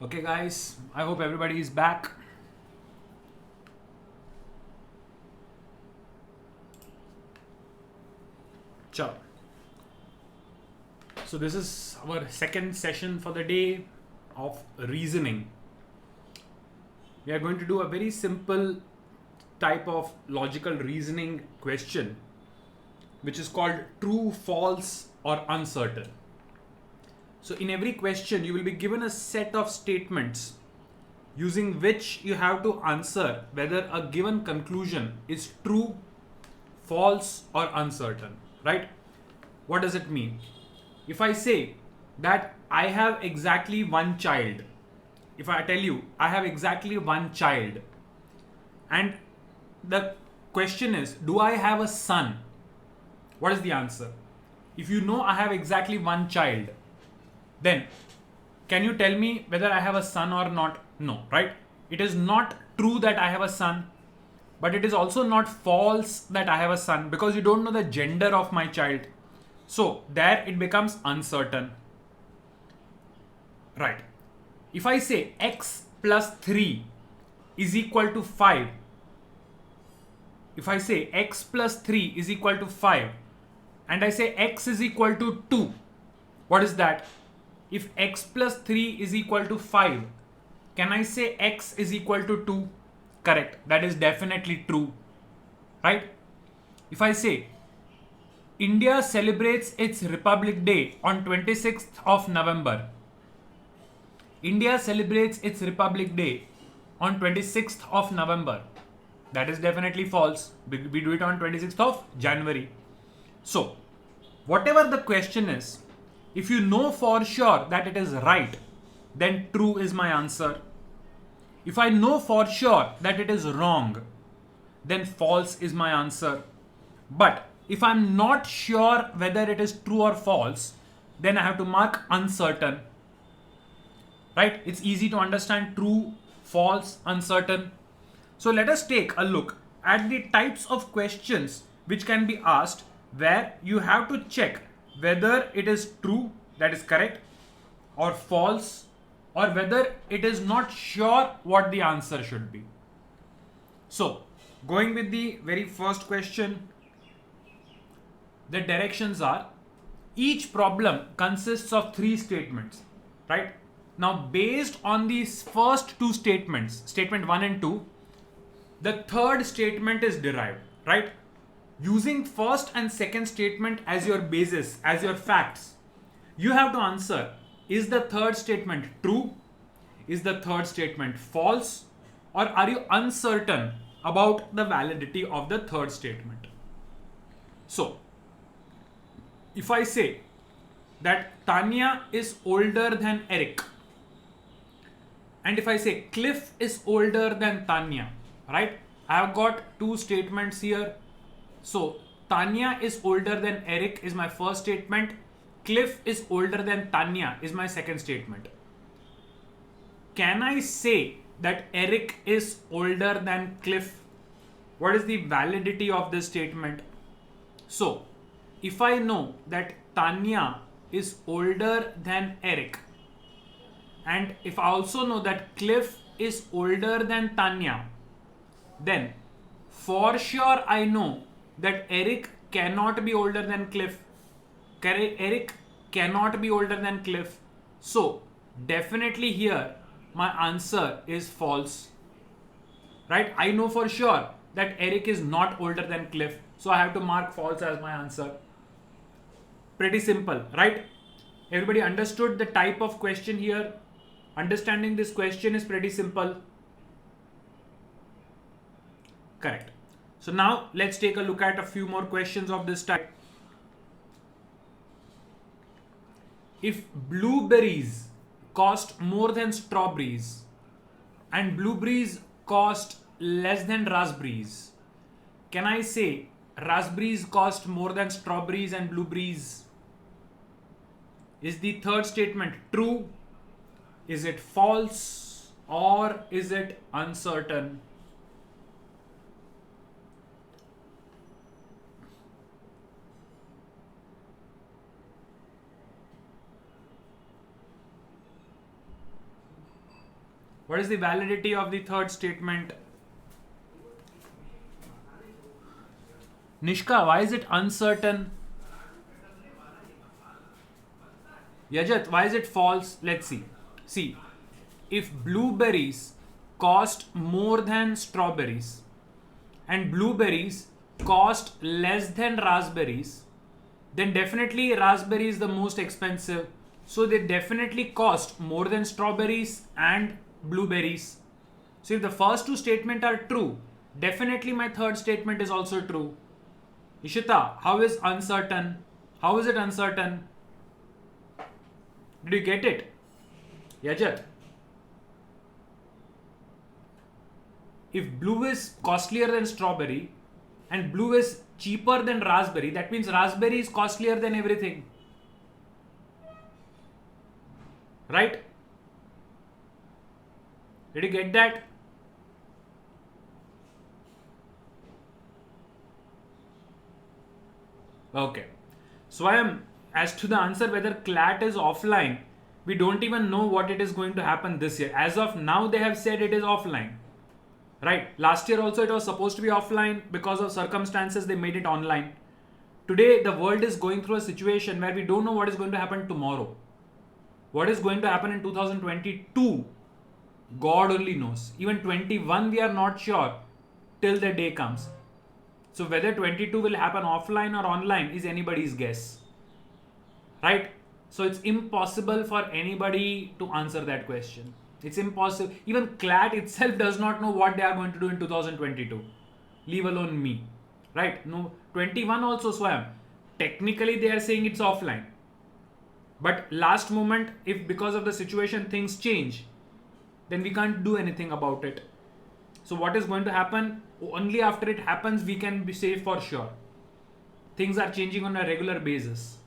Okay, guys, I hope everybody is back. Ciao. So, this is our second session for the day of reasoning. We are going to do a very simple type of logical reasoning question, which is called true, false, or uncertain. So, in every question, you will be given a set of statements using which you have to answer whether a given conclusion is true, false, or uncertain, right? What does it mean? If I say that I have exactly one child, if I tell you I have exactly one child, and the question is, do I have a son? What is the answer? If you know I have exactly one child, then can you tell me whether I have a son or not? No, right? It is not true that I have a son, but it is also not false that I have a son because you don't know the gender of my child. So there it becomes uncertain. Right. If I say x plus 3 is equal to 5, if I say x plus 3 is equal to 5 and I say x is equal to 2, what is that? If x plus 3 is equal to 5, can I say x is equal to 2? Correct. That is definitely true. Right? If I say India celebrates its Republic Day on 26th of November, India celebrates its Republic Day on 26th of November. That is definitely false. We do it on 26th of January. So, whatever the question is, if you know for sure that it is right, then true is my answer. If I know for sure that it is wrong, then false is my answer. But if I'm not sure whether it is true or false, then I have to mark uncertain. Right? It's easy to understand true, false, uncertain. So let us take a look at the types of questions which can be asked where you have to check whether it is true, that is correct, or false, or whether it is not sure what the answer should be. So, going with the very first question, the directions are each problem consists of three statements, right? Now, based on these first two statements, statement 1 and 2, the third statement is derived, right? Using first and second statement as your basis, as your facts, you have to answer, is the third statement true? Is the third statement false? Or are you uncertain about the validity of the third statement? So, if I say that Tanya is older than Eric, and if I say Cliff is older than Tanya, right? I have got two statements here. So Tanya is older than Eric is my first statement. Cliff is older than Tanya is my second statement. Can I say that Eric is older than Cliff? What is the validity of this statement? So, if I know that Tanya is older than Eric, and if I also know that Cliff is older than Tanya, then for sure I know that Eric cannot be older than Cliff. Eric cannot be older than Cliff. So, definitely here my answer is false. Right? I know for sure that Eric is not older than Cliff. So, I have to mark false as my answer. Pretty simple, right? Everybody understood the type of question here? Understanding this question is pretty simple. Correct. So now let's take a look at a few more questions of this type. If blueberries cost more than strawberries and blueberries cost less than raspberries, can I say raspberries cost more than strawberries and blueberries? Is the third statement true? Is it false? Or is it uncertain? What is the validity of the third statement? Nishka, why is it uncertain? Yajat, why is it false? Let's see. See, if blueberries cost more than strawberries and blueberries cost less than raspberries, then definitely raspberry is the most expensive. So they definitely cost more than strawberries and blueberries. So if the first two statements are true, definitely my third statement is also true. Ishita, how is uncertain? How is it uncertain? Did you get it? Yajat. If blue is costlier than strawberry and blue is cheaper than raspberry, that means raspberry is costlier than everything. Right? Did you get that? Okay. So I am, as to the answer whether CLAT is offline, we don't even know what it is going to happen this year. As of now, they have said it is offline. Right? Last year also it was supposed to be offline. Because of circumstances, they made it online. Today, the world is going through a situation where we don't know what is going to happen tomorrow. What is going to happen in 2022? God only knows. Even 21, we are not sure till the day comes. So whether 22 will happen offline or online is anybody's guess. Right? So it's impossible for anybody to answer that question. It's impossible. Even CLAT itself does not know what they are going to do in 2022. Leave alone me. Right? No, 21 also Swayam. Technically they are saying it's offline. But last moment, if because of the situation things change, then we can't do anything about it. So what is going to happen? Only after it happens we can be safe for sure. Things are changing on a regular basis.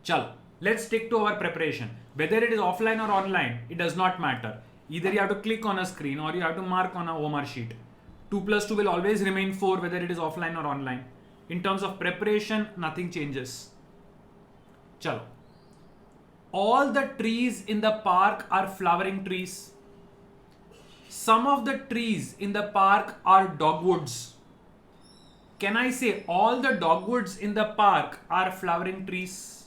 Chalo, let's stick to our preparation. Whether it is offline or online, it does not matter. Either you have to click on a screen or you have to mark on a OMR sheet. 2 plus 2 will always remain 4 whether it is offline or online. In terms of preparation, nothing changes. Chalo. All the trees in the park are flowering trees. Some of the trees in the park are dogwoods. Can I say all the dogwoods in the park are flowering trees?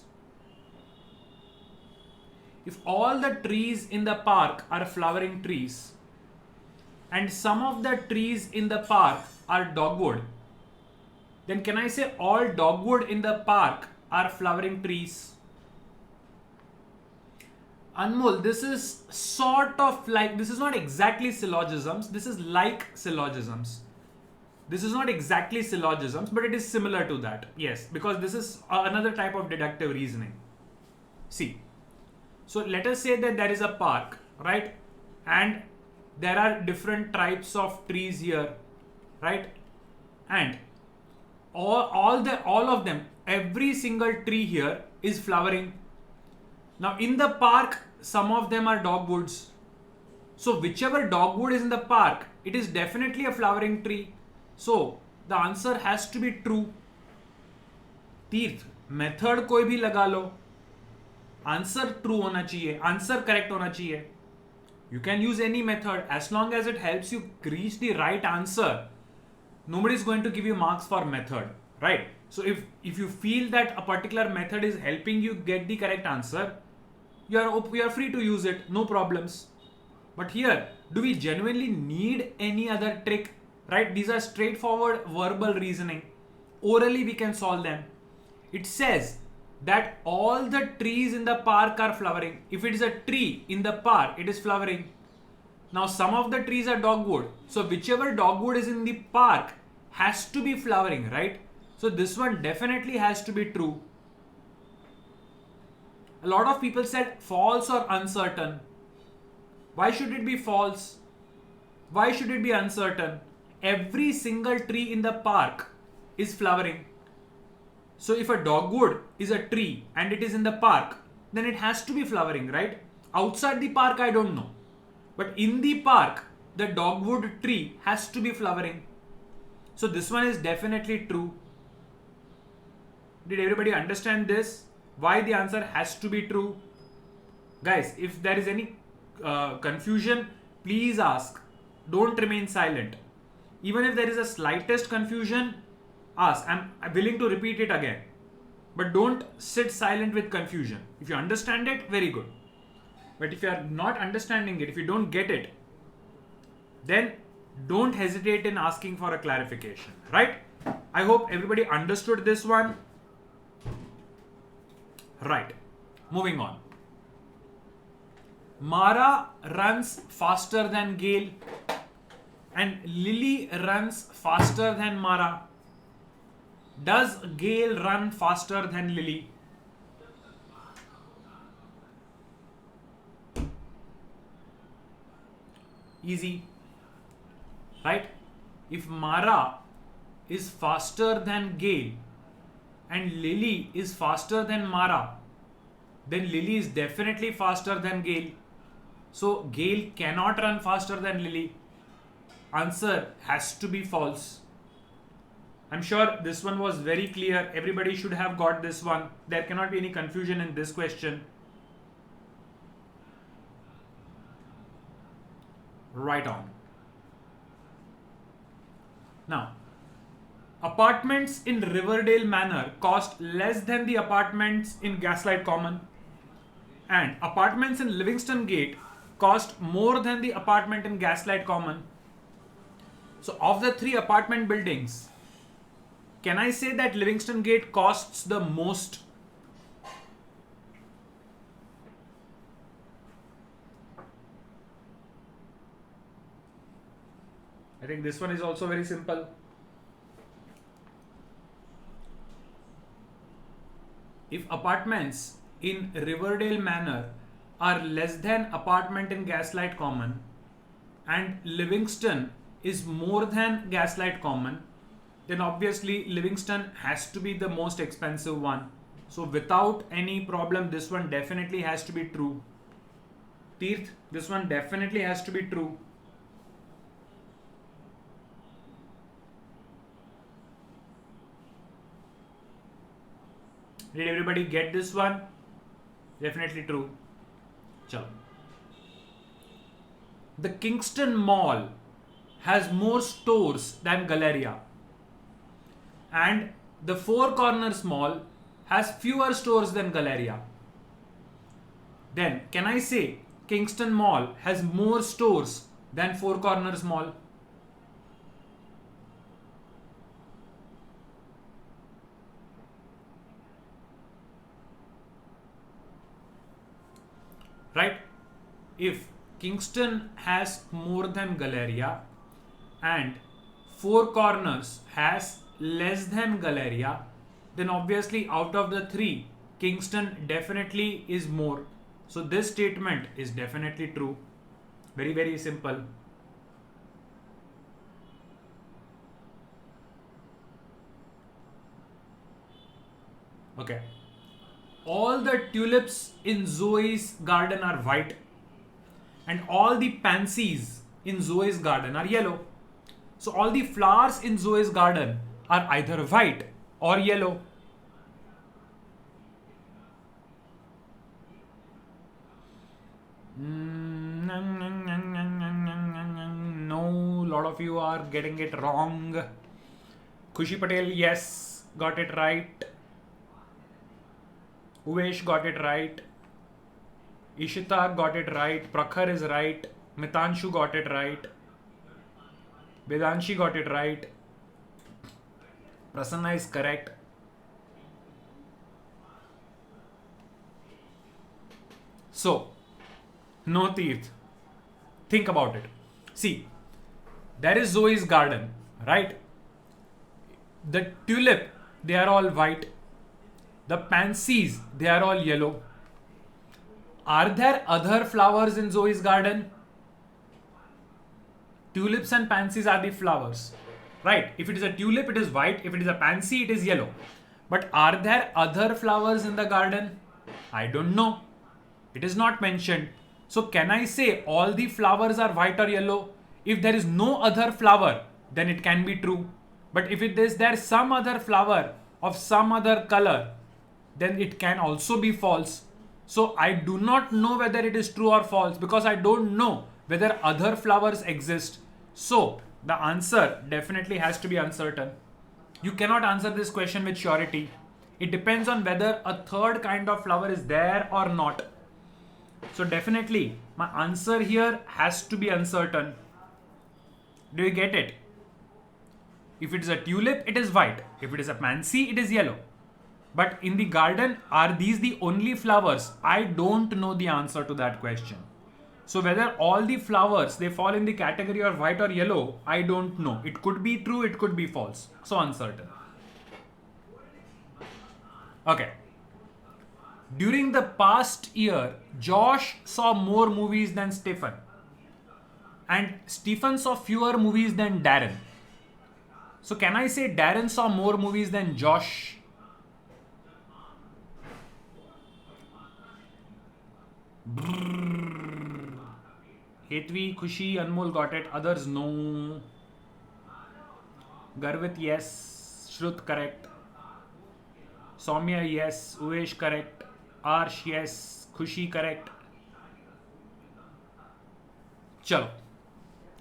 If all the trees in the park are flowering trees and some of the trees in the park are dogwood, then can I say all dogwood in the park are flowering trees? Anmol, this is sort of like, this is not exactly syllogisms, this is like syllogisms. This is not exactly syllogisms, but it is similar to that. Yes, because this is another type of deductive reasoning. See, so let us say that there is a park, right? And there are different types of trees here, right? And all of them, every single tree here is flowering. Now in the park, some of them are dogwoods. So whichever dogwood is in the park, it is definitely a flowering tree. So the answer has to be true. तीर्थ method कोई भी लगा लो, answer true होना चाहिए, answer correct होना चाहिए. You can use any method as long as it helps you reach the right answer. Nobody is going to give you marks for method, right? So if you feel that a particular method is helping you get the correct answer, you are free to use it, no problems. But here, do we genuinely need any other trick, right? These are straightforward verbal reasoning. Orally we can solve them. It says that all the trees in the park are flowering. If it is a tree in the park, it is flowering. Now some of the trees are dogwood. So whichever dogwood is in the park has to be flowering, right? So this one definitely has to be true. A lot of people said false or uncertain. Why should it be false? Why should it be uncertain? Every single tree in the park is flowering. So if a dogwood is a tree and it is in the park, then it has to be flowering, right? Outside the park, I don't know. But in the park, the dogwood tree has to be flowering. So this one is definitely true. Did everybody understand this? Why the answer has to be true? Guys, if there is any confusion, please ask. Don't remain silent. Even if there is a slightest confusion, ask. I'm willing to repeat it again. But don't sit silent with confusion. If you understand it, very good. But if you are not understanding it, if you don't get it, then don't hesitate in asking for a clarification, right? I hope everybody understood this one. Right. Moving on. Mara runs faster than Gale and Lily runs faster than Mara. Does Gale run faster than Lily? Easy, right? If Mara is faster than Gale and Lily is faster than Mara, then Lily is definitely faster than Gale. So Gale cannot run faster than Lily. Answer has to be false. I'm sure this one was very clear. Everybody should have got this one. There cannot be any confusion in this question. Right on. Now, apartments in Riverdale Manor cost less than the apartments in Gaslight Common, and apartments in Livingston Gate cost more than the apartment in Gaslight Common. So, of the three apartment buildings, can I say that Livingston Gate costs the most? I think this one is also very simple. If apartments in Riverdale Manor are less than apartment in Gaslight Common and Livingston is more than Gaslight Common, then obviously Livingston has to be the most expensive one. So without any problem, this one definitely has to be true. Teerth, this one definitely has to be true. Did everybody get this one? Definitely true. Chalo. The Kingston Mall has more stores than Galleria, and the Four Corners Mall has fewer stores than Galleria. Then can I say Kingston Mall has more stores than Four Corners Mall? Right? If Kingston has more than Galleria and Four Corners has less than Galleria, then obviously out of the three, Kingston definitely is more. So this statement is definitely true. Very, very simple. Okay. All the tulips in Zoe's garden are white and all the pansies in Zoe's garden are yellow. So all the flowers in Zoe's garden are either white or yellow. No, a lot of you are getting it wrong. Khushi Patel, yes, got it right. Uvesh got it right. Ishita got it right. Prakhar is right. Mitanshu got it right. Vedanshi got it right. Prasanna is correct. So, no Teerth. Think about it. See, there is Zoe's garden, right? The tulip, they are all white. The pansies, they are all yellow. Are there other flowers in Zoe's garden? Tulips and pansies are the flowers, right? If it is a tulip, it is white. If it is a pansy, it is yellow. But are there other flowers in the garden? I don't know. It is not mentioned. So can I say all the flowers are white or yellow? If there is no other flower, then it can be true. But if it is there some other flower of some other color, then it can also be false. So I do not know whether it is true or false because I don't know whether other flowers exist. So the answer definitely has to be uncertain. You cannot answer this question with surety. It depends on whether a third kind of flower is there or not. So definitely my answer here has to be uncertain. Do you get it? If it is a tulip, it is white. If it is a pansy, it is yellow. But in the garden, are these the only flowers? I don't know the answer to that question. So whether all the flowers, they fall in the category of white or yellow, I don't know. It could be true, it could be false. So uncertain. Okay. During the past year, Josh saw more movies than Stephen. And Stephen saw fewer movies than Darren. So can I say Darren saw more movies than Josh? Hetvi, Khushi, Anmol got it. Others no. Garvit yes. Shrut correct. Soumya yes. Uvesh correct. Arsh yes. Khushi correct. Chalo.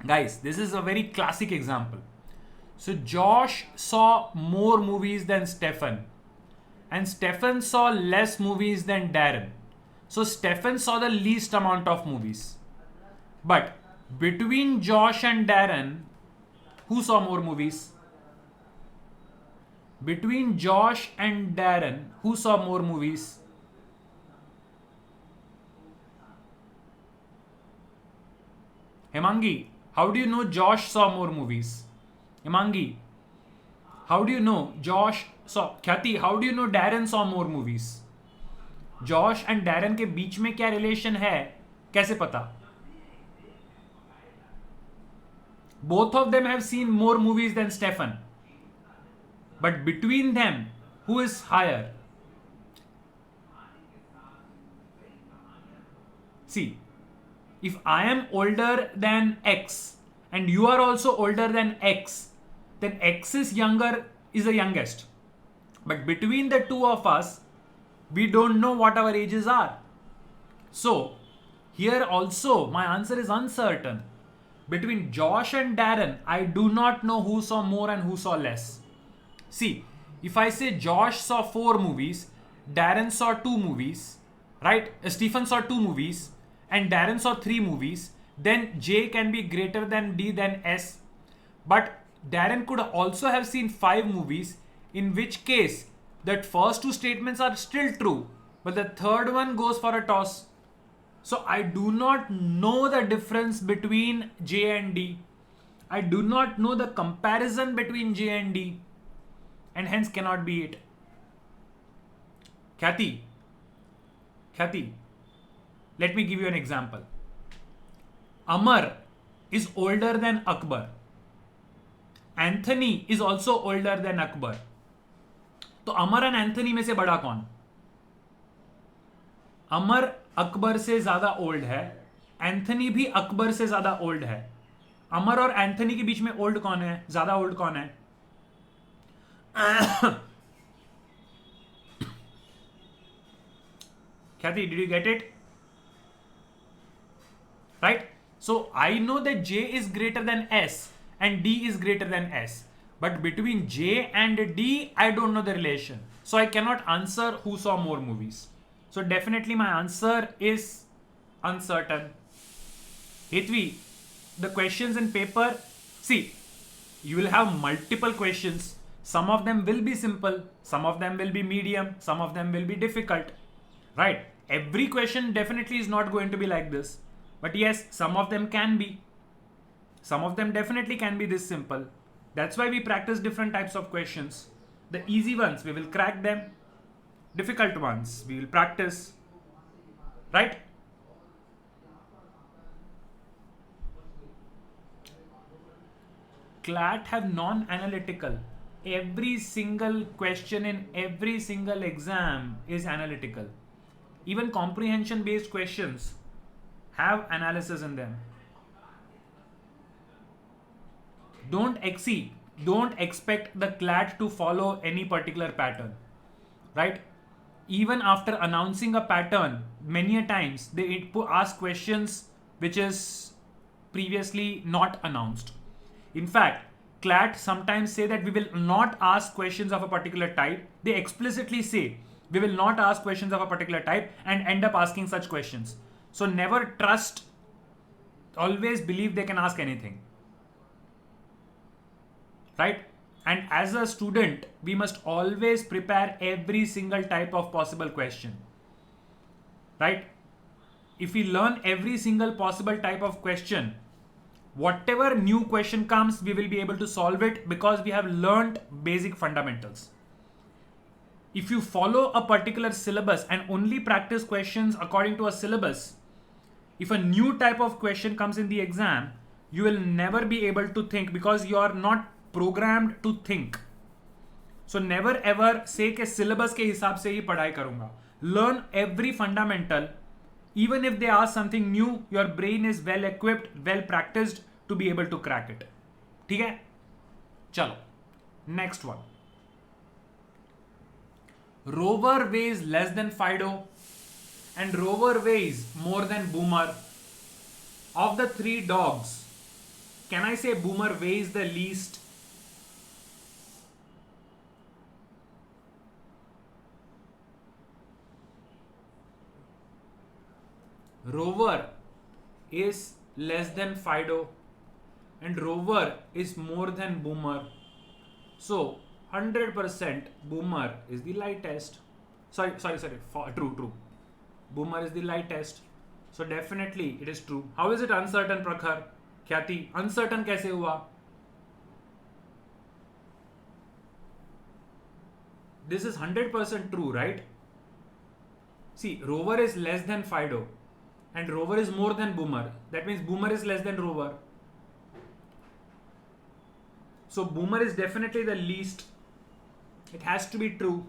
Guys, this is a very classic example. So Josh saw more movies than Stephen. And Stephen saw less movies than Darren. So Stephen saw the least amount of movies. But between Josh and Darren, who saw more movies? Between Josh and Darren, who saw more movies? Hemangi, how do you know Josh saw more movies? Hemangi, how do you know Josh saw? Khyati, how do you know Darren saw more movies? Josh and Darren के बीच में क्या relation है कैसे पता? Both of them have seen more movies than Stephen. But between them, who is higher? See, if I am older than X and you are also older than X, then X is the youngest. But between the two of us, we don't know what our ages are. So, here also my answer is uncertain. Between Josh and Darren, I do not know who saw more and who saw less. See, if I say Josh saw 4 movies, Darren saw 2 movies, right? Stephen saw 2 movies, and Darren saw 3 movies, then J can be greater than D than S. But Darren could also have seen 5 movies, in which case that first 2 statements are still true, but the third one goes for a toss. So I do not know the difference between J and D. I do not know the comparison between J and D, and hence cannot be it. Khyati, let me give you an example. Amar is older than Akbar. Anthony is also older than Akbar. तो अमर and Anthony में से बड़ा कौन? अमर अकबर से ज्यादा old है, Anthony भी अकबर से ज्यादा ओल्ड है. अमर और एंथनी के बीच में ओल्ड कौन है, ज्यादा ओल्ड कौन है? Khyati, did you get it? Right? So I know that J is greater than S and D is greater than S. But between J and D, I don't know the relation. So I cannot answer who saw more movies. So definitely my answer is uncertain. Hetvi, the questions in paper, see, you will have multiple questions. Some of them will be simple, some of them will be medium, some of them will be difficult. Right? Every question definitely is not going to be like this. But yes, some of them can be. Some of them definitely can be this simple. That's why we practice different types of questions. The easy ones, we will crack them. Difficult ones, we will practice. Right? CLAT have non-analytical. Every single question in every single exam is analytical. Even comprehension-based questions have analysis in them. Don't expect the CLAT to follow any particular pattern, right? even after announcing a pattern many a times, they ask questions which is previously not announced. In fact, CLAT sometimes say that we will not ask questions of a particular type. They explicitly say we will not ask questions of a particular type and end up asking such questions. So never trust, always believe they can ask anything. Right? And as a student, we must always prepare every single type of possible question. Right? If we learn every single possible type of question, whatever new question comes, we will be able to solve it because we have learned basic fundamentals. If you follow a particular syllabus and only practice questions according to a syllabus, if a new type of question comes in the exam, you will never be able to think because you are not programmed to think. So never ever say कि syllabus के हिसाब से ही पढ़ाई करूंगा. Learn every fundamental. Even if they ask something new, your brain is well equipped, well practiced to be able to crack it. ठीक है? चलो. Next one. Rover weighs less than Fido and Rover weighs more than Boomer. Of the three dogs, can I say Boomer weighs the least? Rover is less than Fido and Rover is more than Boomer. So 100% Boomer is the lightest. Sorry. True. Boomer is the lightest. So definitely it is true. How is it uncertain, Prakhar? Khyati, uncertain कैसे हुआ? This is 100% true, right? See, Rover is less than Fido and Rover is more than Boomer. That means Boomer is less than Rover. So Boomer is definitely the least. It has to be true.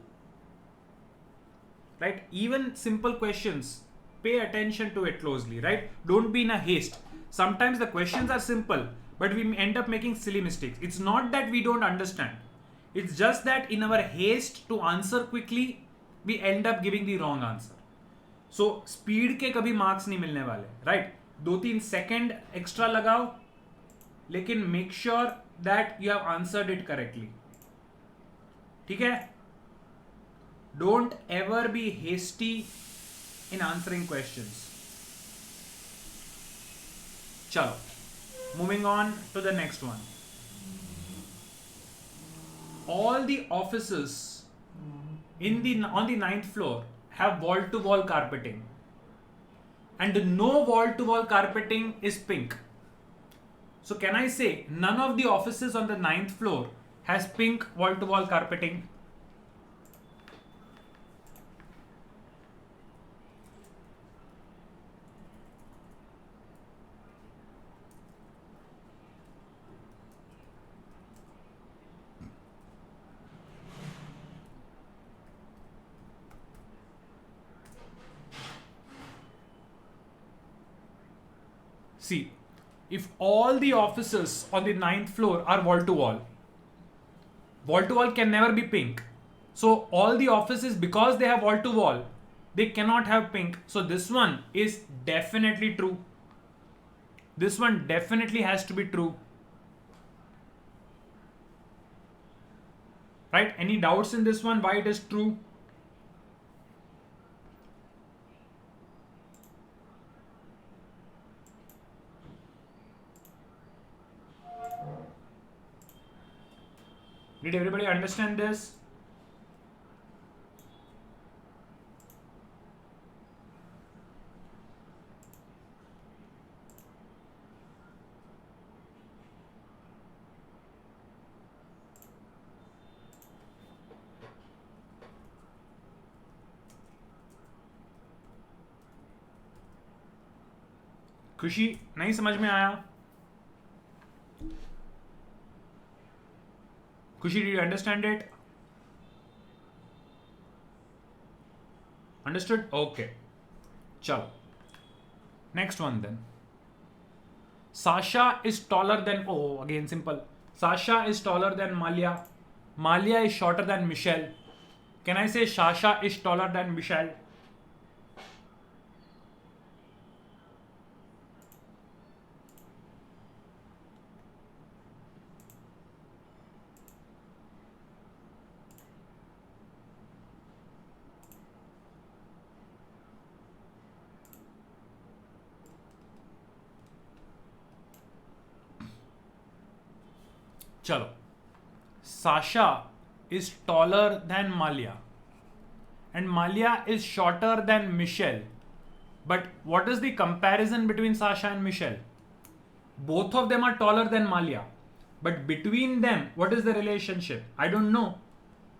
Right? Even simple questions, pay attention to it closely, right? Don't be in a haste. Sometimes the questions are simple, but we end up making silly mistakes. It's not that we don't understand. It's just that in our haste to answer quickly, we end up giving the wrong answer. So speed के कभी marks नहीं मिलने वाले, right? 2-3 second extra लगाओ, लेकिन make sure that you have answered it correctly. ठीक है? Don't ever be hasty in answering questions. Chalo. Moving on to the next one. All the offices on the 9th floor have wall-to-wall carpeting. And no wall-to-wall carpeting is pink. So can I say none of the offices on the 9th floor has pink wall-to-wall carpeting? See, if all the offices on the 9th floor are wall-to-wall can never be pink. So all the offices, because they have wall-to-wall, they cannot have pink. So this one is definitely true. This one definitely has to be true. Right? Any doubts in this one, why it is true? Did everybody understand this? खुशी नहीं समझ में आया? Kushi, did you understand it? Understood? Okay. Chalo. Next one then. Sasha is taller than, oh, again simple. Sasha is taller than Malia. Malia is shorter than Michelle. Can I say Sasha is taller than Michelle? Chalo. Sasha is taller than Malia. And Malia is shorter than Michelle. But what is the comparison between Sasha and Michelle? Both of them are taller than Malia. But between them, what is the relationship? I don't know.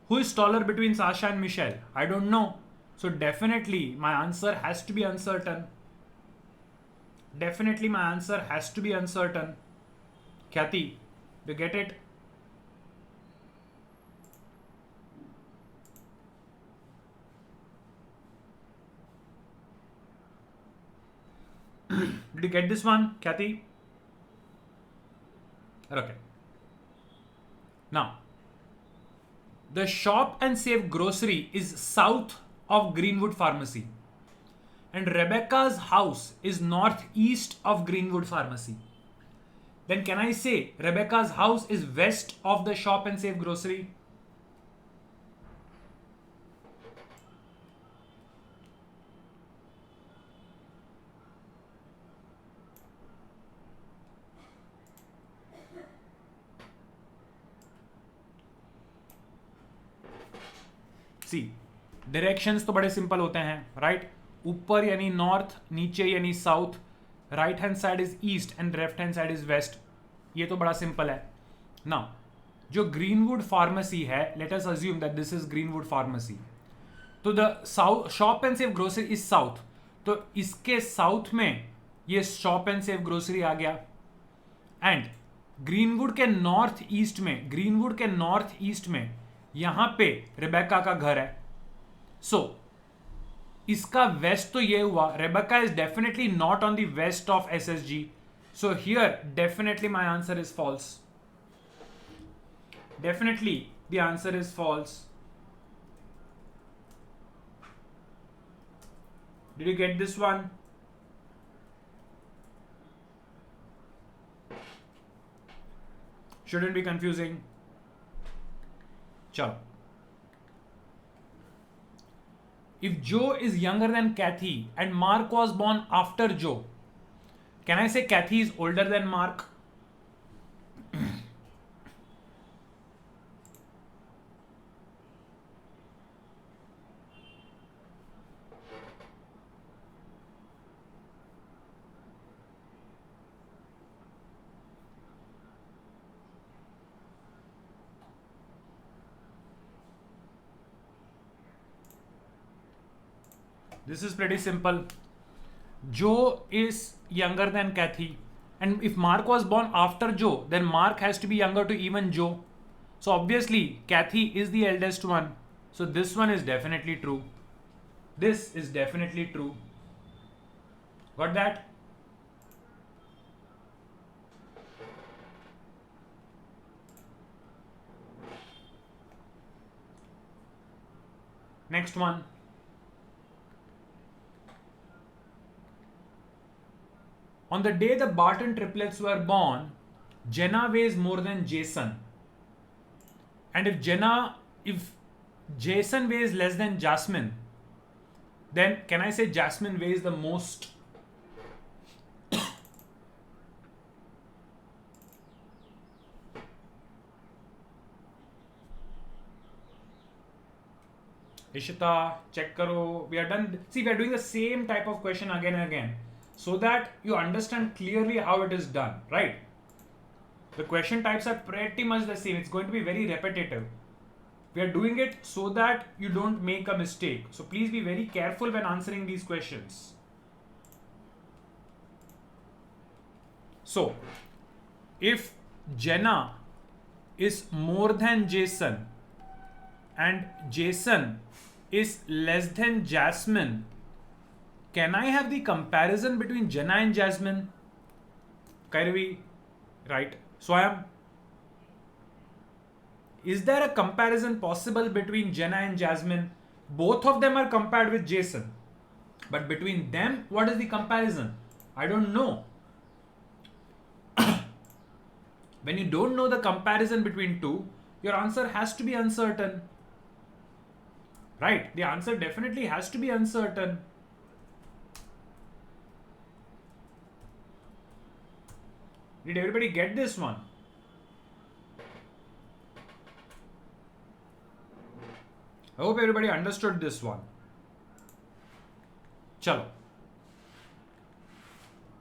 Who is taller between Sasha and Michelle? I don't know. So definitely my answer has to be uncertain. Definitely my answer has to be uncertain. Khyati, do you get it? Did you get this one, Khyati? Okay. Now, the Shop and Save grocery is south of Greenwood Pharmacy. And Rebecca's house is northeast of Greenwood Pharmacy. Then can I say Rebecca's house is west of the Shop and Save grocery? See directions तो बड़े simple होते हैं, right? ऊपर यानी north, नीचे यानी south, right hand side is east and left hand side is west. ये तो बड़ा सिंपल है ना. जो ग्रीनवुड फार्मेसी है, let us assume that this is Greenwood pharmacy. तो the south shop and save grocery is south. तो इसके साउथ में ये शॉप एंड सेव ग्रोसरी आ गया. एंड ग्रीनवुड के नॉर्थ ईस्ट में यहां पे रेबेका का घर है. सो इसका वेस्ट तो ये हुआ. Rebecca is definitely not on the west of SSG. So here definitely my answer is false. Definitely the answer is false. Did you get this one? Shouldn't be confusing. Chalo. If Joe is younger than Kathy and Mark was born after Joe, can I say Kathy is older than Mark? This is pretty simple. Joe is younger than Kathy. And if Mark was born after Joe, then Mark has to be younger to even Joe. So obviously, Kathy is the eldest one. So this one is definitely true. This is definitely true. Got that? Next one. On the day the Barton triplets were born, Jenna weighs more than Jason. And if Jason weighs less than Jasmine, then can I say Jasmine weighs the most? Ishita, check karo. We are done. See, we are doing the same type of question again and again, so that you understand clearly how it is done, right? The question types are pretty much the same. It's going to be very repetitive. We are doing it so that you don't make a mistake. So please be very careful when answering these questions. So, if Jenna is more than Jason and Jason is less than Jasmine, can I have the comparison between Jenna and Jasmine? Kairavi, right? Swayam. Is there a comparison possible between Jenna and Jasmine? Both of them are compared with Jason. But between them, what is the comparison? I don't know. When you don't know the comparison between two, your answer has to be uncertain. Right? The answer definitely has to be uncertain. Did everybody get this one? I hope everybody understood this one. Chalo.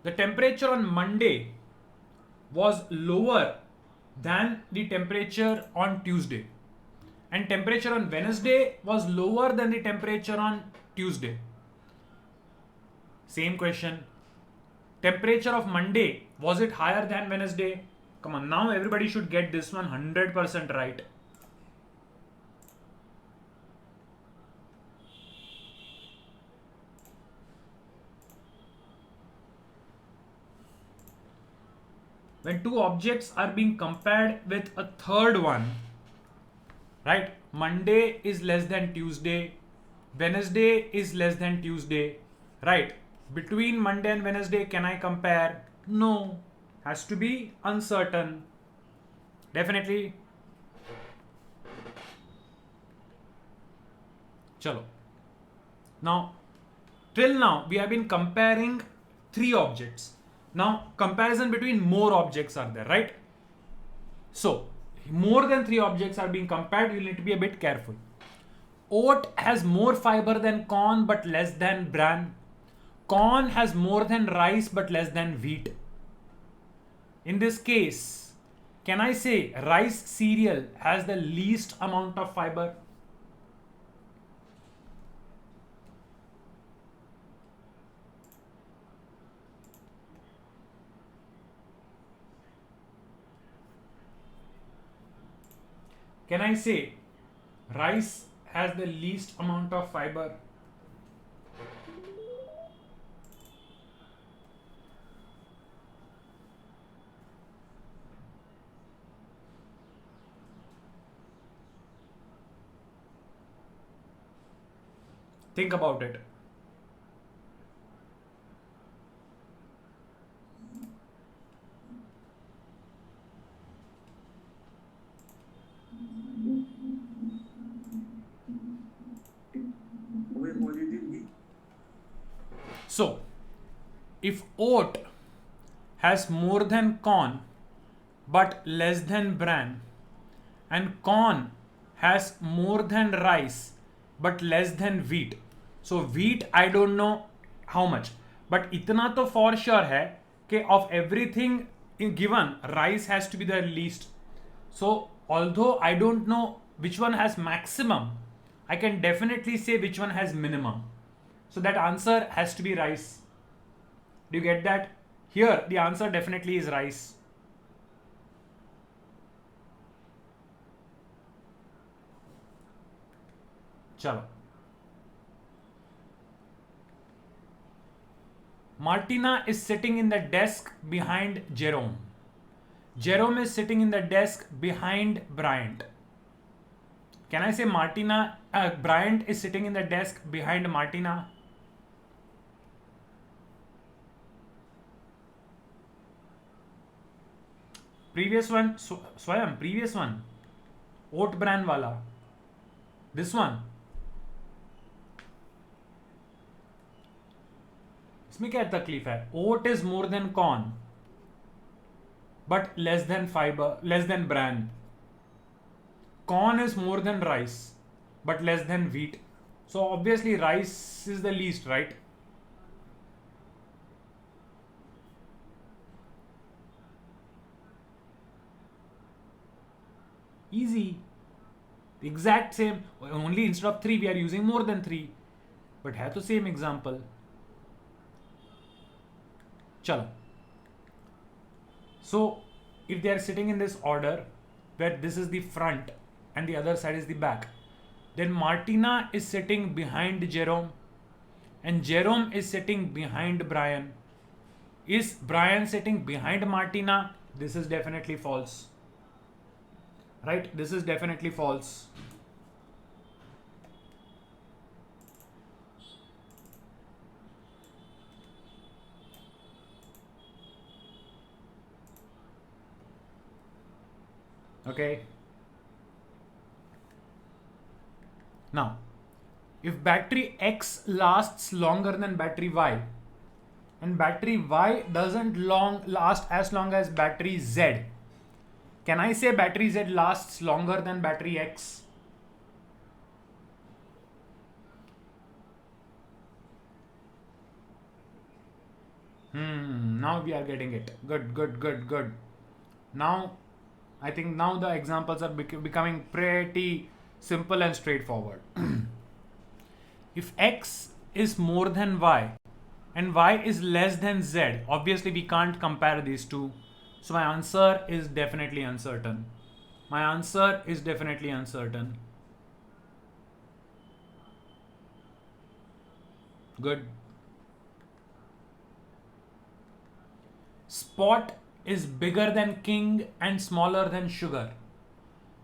The temperature on Monday was lower than the temperature on Tuesday. And temperature on Wednesday was lower than the temperature on Tuesday. Same question. Temperature of Monday, was it higher than Wednesday? Come on, now everybody should get this one 100% right. When two objects are being compared with a third one, right? Monday is less than Tuesday, Wednesday is less than Tuesday, right? Between Monday and Wednesday, can I compare? No, has to be uncertain. Definitely. Chalo. Now, till now, we have been comparing three objects. Now, comparison between more objects are there, right? So, more than three objects are being compared, you need to be a bit careful. Oat has more fiber than corn but less than bran. Corn has more than rice but less than wheat. In this case, can I say rice cereal has the least amount of fiber? Can I say rice has the least amount of fiber? Think about it. So, if oat has more than corn but less than bran, and corn has more than rice but less than wheat, so wheat I don't know how much, but itna to for sure hai कि of everything given, rice has to be the least. So although I don't know which one has maximum, I can definitely say which one has minimum. So that answer has to be rice. Do you get that? Here the answer definitely is rice. Chalo. Martina is sitting in the desk behind Jerome. Jerome is sitting in the desk behind Bryant. Can I say Bryant is sitting in the desk behind Martina? Previous one, Swayam, previous one. Oat bran wala. This one. इसमें क्या तकलीफ है? Oat is more than corn, but less than fiber, less than bran. Corn is more than rice, but less than wheat. So obviously rice is the least, right? Easy. The exact same. Only instead of 3 we are using more than 3. But है तो same example. Chalo. So if they are sitting in this order, where this is the front and the other side is the back, then Martina is sitting behind Jerome and Jerome is sitting behind Brian. Is Brian sitting behind Martina? This is definitely false. right? This is definitely false. Okay. Now, if battery X lasts longer than battery Y, and battery Y doesn't last as long as battery Z, can I say battery Z lasts longer than battery X? Now we are getting it. Good, good, good, good. Now, I think now the examples are becoming pretty simple and straightforward. If X is more than Y and Y is less than Z, obviously we can't compare these two. So my answer is definitely uncertain. My answer is definitely uncertain. Good. Spot is bigger than King and smaller than Sugar.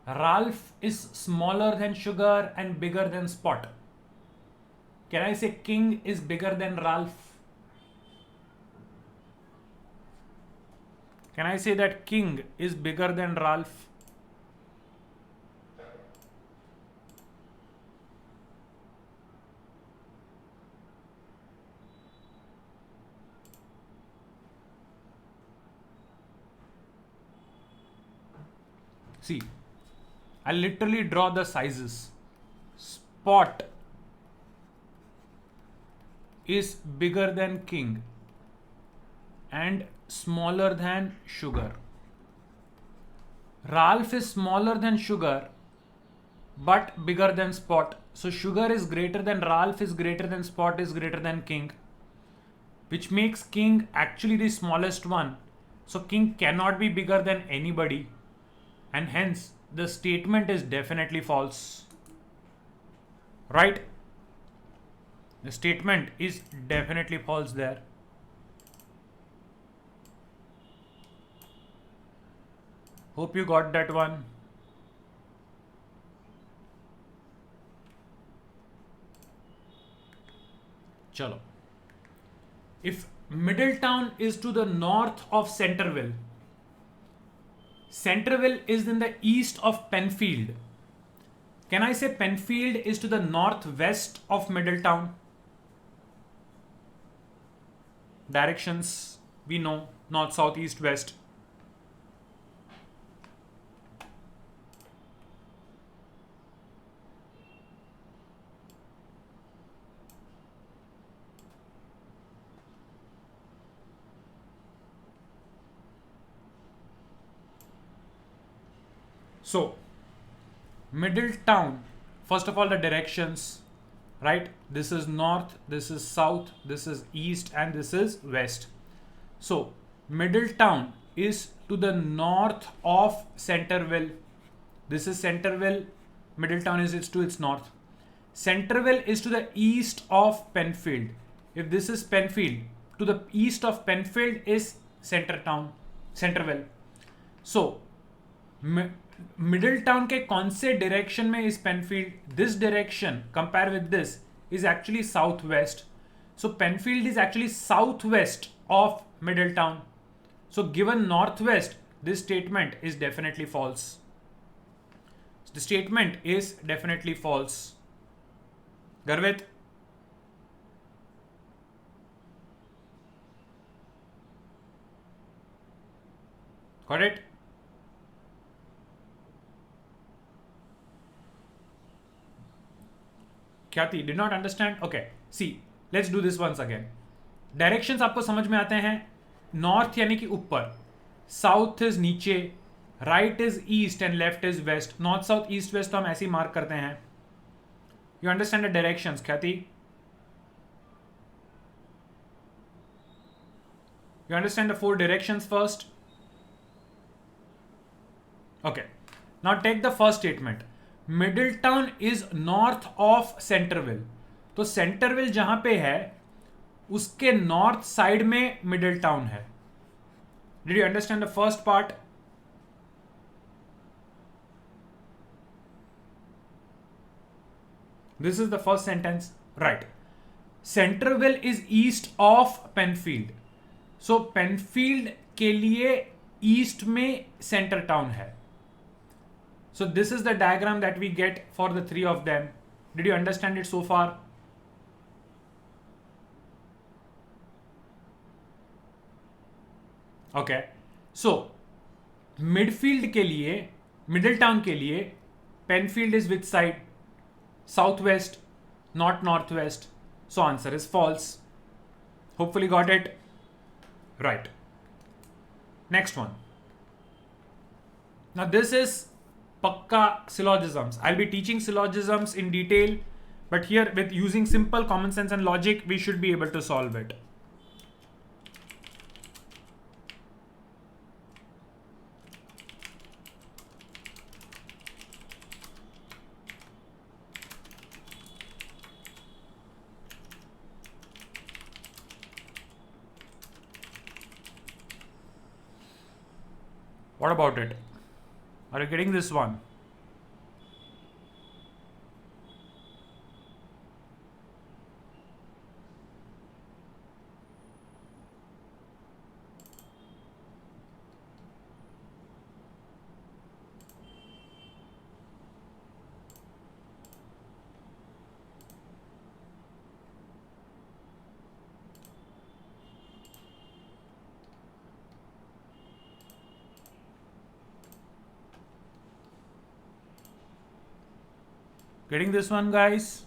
Ralph is smaller than Sugar and bigger than Spot. Can I say King is bigger than Ralph? Can I say that King is bigger than Ralph? See, I literally draw the sizes. Spot is bigger than King and smaller than Sugar. Ralph is smaller than Sugar but bigger than Spot. So Sugar is greater than Ralph is greater than Spot is greater than King, which makes King actually the smallest one. So King cannot be bigger than anybody, and hence the statement is definitely false. Right? The statement is definitely false there. Hope you got that one. Chalo. If Middletown is to the north of Centerville, Centerville is in the east of Penfield, can I say Penfield is to the northwest of Middletown? Directions we know: north, south, east, west. So, Middletown, first of all, the directions, right? This is north, this is south, this is east, and this is west. So, Middletown is to the north of Centerville. This is Centerville. Middletown is to its north. Centerville is to the east of Penfield. If this is Penfield, to the east of Penfield is Centerville. So, Middletown के कौन से direction में is Penfield? This direction, compare with this, is actually southwest. So Penfield is actually southwest of Middletown. So given northwest, this statement is definitely false. The statement is definitely false. Garvit? Got it? Khyati, did not understand? Okay, see, let's do this once again. Directions आपको समझ में आते हैं? North यानी कि ऊपर, South is नीचे, Right is east and left is west. North, south, east, west तो हम ऐसे ही मार्क करते हैं. You understand the directions, Khyati? You understand the 4 directions first? Okay. Now take the first statement. Middletown is north of Centerville. तो Centerville जहां पे है उसके नॉर्थ साइड में Middletown है. Did you understand the first part? This is the first sentence, right? Centreville is east of Penfield. So Penfield के लिए east में center town है. So this is the diagram that we get for the three of them. Did you understand it so far? Okay. So midfield के लिए, Middletown के लिए, Penfield is which side? Southwest, not northwest. So answer is false. Hopefully got it. Right. Next one. Now this is Pakka syllogisms. I'll be teaching syllogisms in detail, but here with using simple common sense and logic, we should be able to solve it. What about it? Are you getting this one? Getting this one, guys?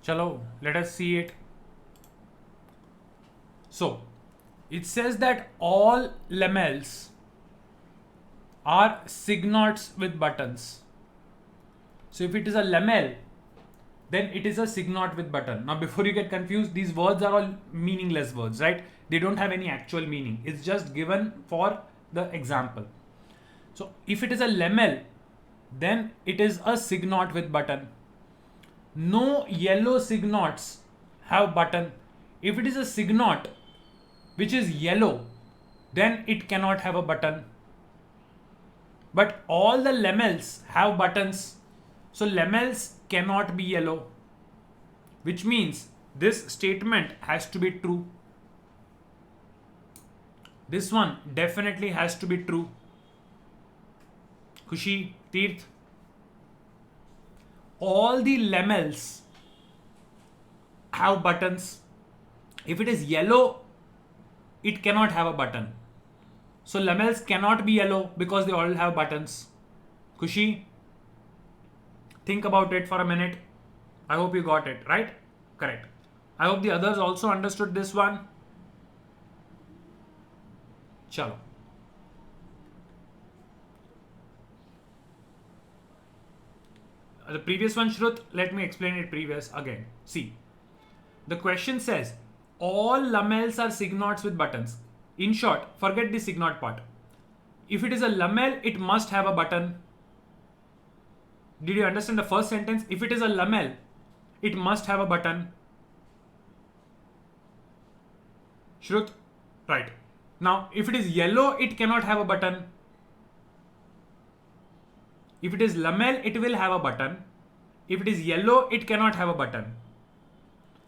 Chalo, let us see it. So, it says that all lamels are signots with buttons. So, if it is a lamel, then it is a signot with button. Now, before you get confused, these words are all meaningless words, right? They don't have any actual meaning. It's just given for the example. So, if it is a lamel, then it is a signot with button. No yellow signots have button. If it is a signot which is yellow, then it cannot have a button. But all the lamels have buttons. So lamels cannot be yellow, which means this statement has to be true. This one definitely has to be true. Khushi, Tirth. All the lamels have buttons. If it is yellow, it cannot have a button. So lamels cannot be yellow because they all have buttons. Khushi, think about it for a minute. I hope you got it, right? Correct. I hope the others also understood this one. Chalo. The previous one, Shrut, let me explain it previous again. See, the question says all lamels are signots with buttons. In short, forget the signot part. If it is a lamel, it must have a button. Did you understand the first sentence? If it is a lamel, it must have a button. Shrut, right. Now, if it is yellow, it cannot have a button. If it is lamel, it will have a button. If it is yellow, it cannot have a button.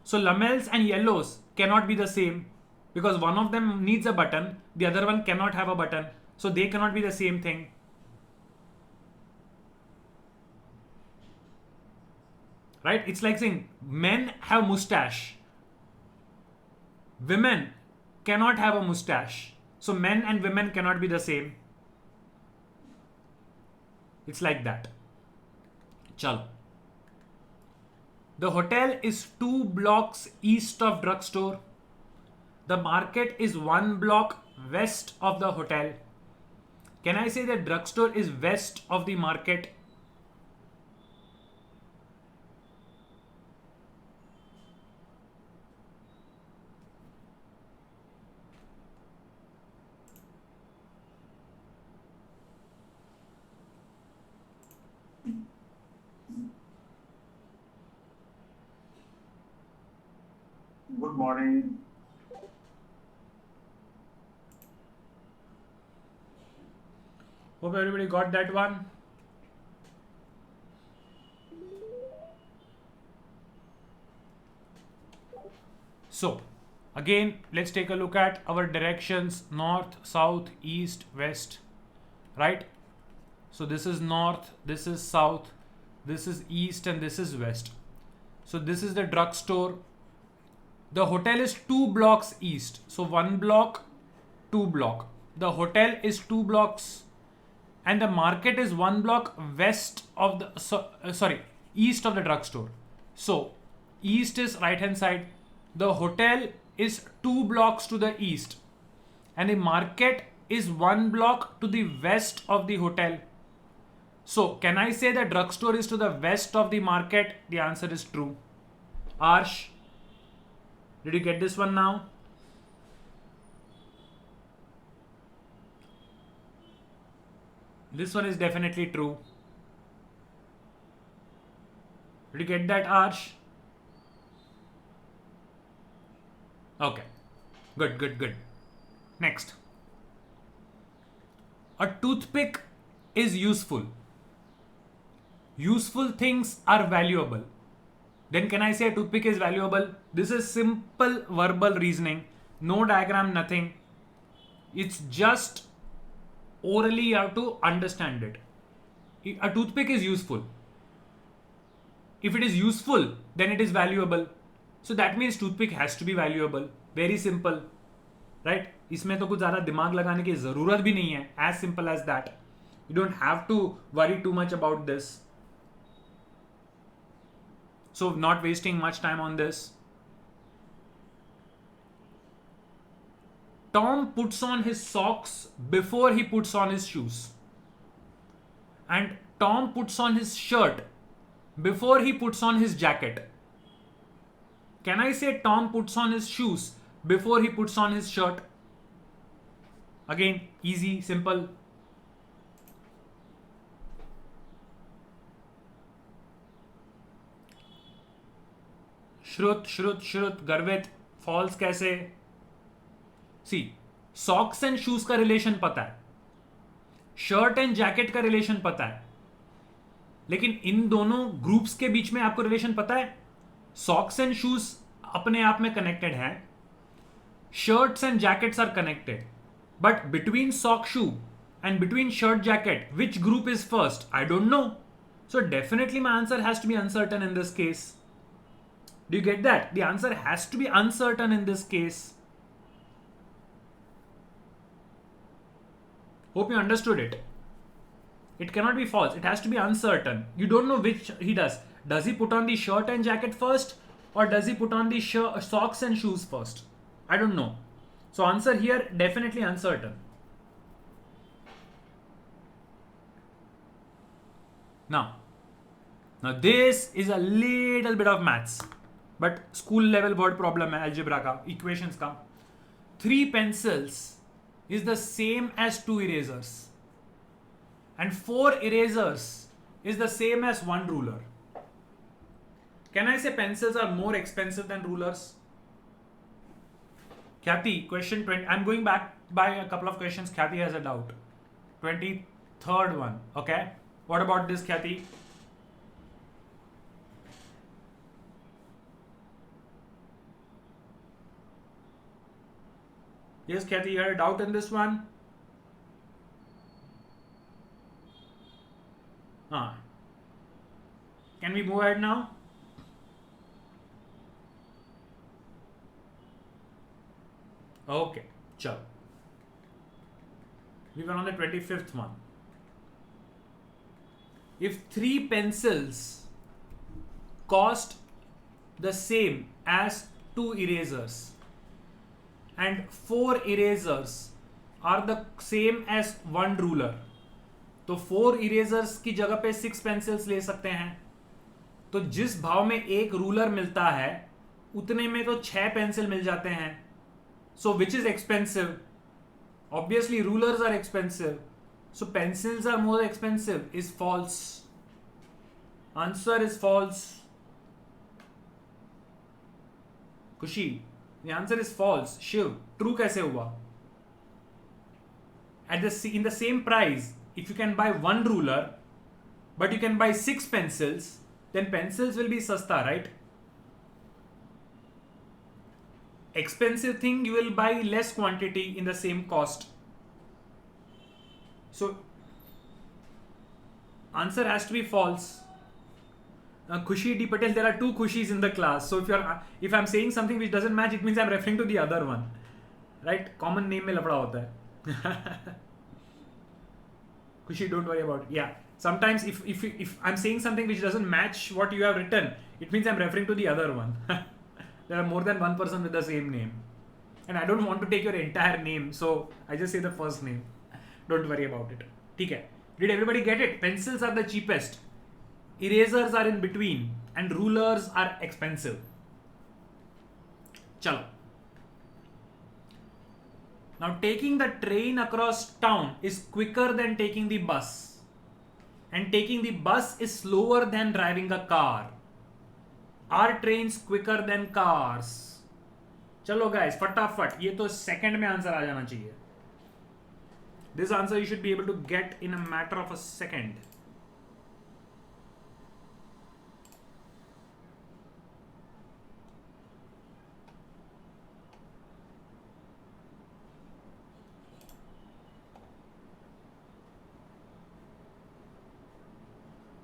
So lamels and yellows cannot be the same because one of them needs a button, the other one cannot have a button. So they cannot be the same thing. Right? It's like saying men have mustache. Women cannot have a mustache. So men and women cannot be the same. It's like that. Chalo. The hotel is 2 blocks east of drugstore. The market is 1 block west of the hotel. Can I say that drugstore is west of the market? Good morning. Hope everybody got that one. So again, let's take a look at our directions: north, south, east, west, right? So this is north, this is south, this is east, and this is west. So this is the drugstore. The hotel is 2 blocks east. So 1 block, 2 block. The hotel is 2 blocks and the market is 1 block west of the, east of the drugstore. So east is right hand side. The hotel is 2 blocks to the east and the market is 1 block to the west of the hotel. So can I say the drugstore is to the west of the market? The answer is true. Arsh, did you get this one now? This one is definitely true. Did you get that, Arsh? Okay. Good. Next. A toothpick is useful. Useful things are valuable. Then can I say a toothpick is valuable? This is simple verbal reasoning. No diagram, nothing. It's just orally you have to understand it. A toothpick is useful. If it is useful, then it is valuable. So that means toothpick has to be valuable. Very simple. Right? इसमें तो कुछ ज़्यादा दिमाग लगाने की ज़रूरत भी नहीं है. As simple as that. You don't have to worry too much about this. So not wasting much time on this. Tom puts on his socks before he puts on his shoes. And Tom puts on his shirt before he puts on his jacket. Can I say Tom puts on his shoes before he puts on his shirt? Again, easy, simple. श्रुत गर्वित false कैसे? सी socks and shoes का relation पता है, shirt and jacket का relation पता है, लेकिन इन दोनों ग्रुप्स के बीच में आपको रिलेशन पता है? सॉक्स एंड शूज अपने आप में कनेक्टेड है, shirts and jackets are connected, but between sock shoe and between shirt jacket which group is first? I don't know. So definitely my answer has to be uncertain in this case. Do you get that? The answer has to be uncertain in this case. Hope you understood it. It cannot be false. It has to be uncertain. You don't know which he does. Does he put on the shirt and jacket first, or does he put on the socks and shoes first? I don't know. So answer here definitely uncertain. Now this is a little bit of maths. But school level word problem है algebra का, equations का. 3 pencils is the same as 2 erasers and 4 erasers is the same as 1 ruler. Can I say pencils are more expensive than rulers? Khyati, question 20. I'm going back by a couple of questions. Khyati has a doubt. 23rd one. Okay. What about this, Khyati? Yes, Khyati, you had a doubt in this one? Can we move ahead now? Okay, chalo. We were on the 25th one. If 3 pencils cost the same as 2 erasers, and 4 erasers are the same as 1 ruler, तो 4 erasers की जगह पे 6 pencils ले सकते हैं. तो जिस भाव में एक रूलर मिलता है उतने में तो 6 पेंसिल मिल जाते हैं. So which is expensive? Obviously rulers are expensive. So pencils are more expensive is false. Answer is false. Kushi, the answer is false. Shiv, true कैसे हुआ? In the same price, if you can buy one ruler, but you can buy 6 pencils, then pencils will be sasta, right? Expensive thing, you will buy less quantity in the same cost. So answer has to be false. Khushi D Patel, there are 2 Khushis in the class. So if I'm saying something which doesn't match, it means I'm referring to the other one, right? Common name में लफड़ा होता है. Khushi, don't worry about it. Yeah. Sometimes if I'm saying something which doesn't match what you have written, it means I'm referring to the other one. There are more than one person with the same name. And I don't want to take your entire name, so I just say the first name. Don't worry about it. ठीक है. Did everybody get it? Pencils are the cheapest. Erasers are in between. And rulers are expensive. Chalo. Now taking the train across town is quicker than taking the bus. And taking the bus is slower than driving a car. Are trains quicker than cars? चलो guys, फटाफट, ये तो second में answer आ जाना चाहिए. This answer you should be able to get in a matter of a second.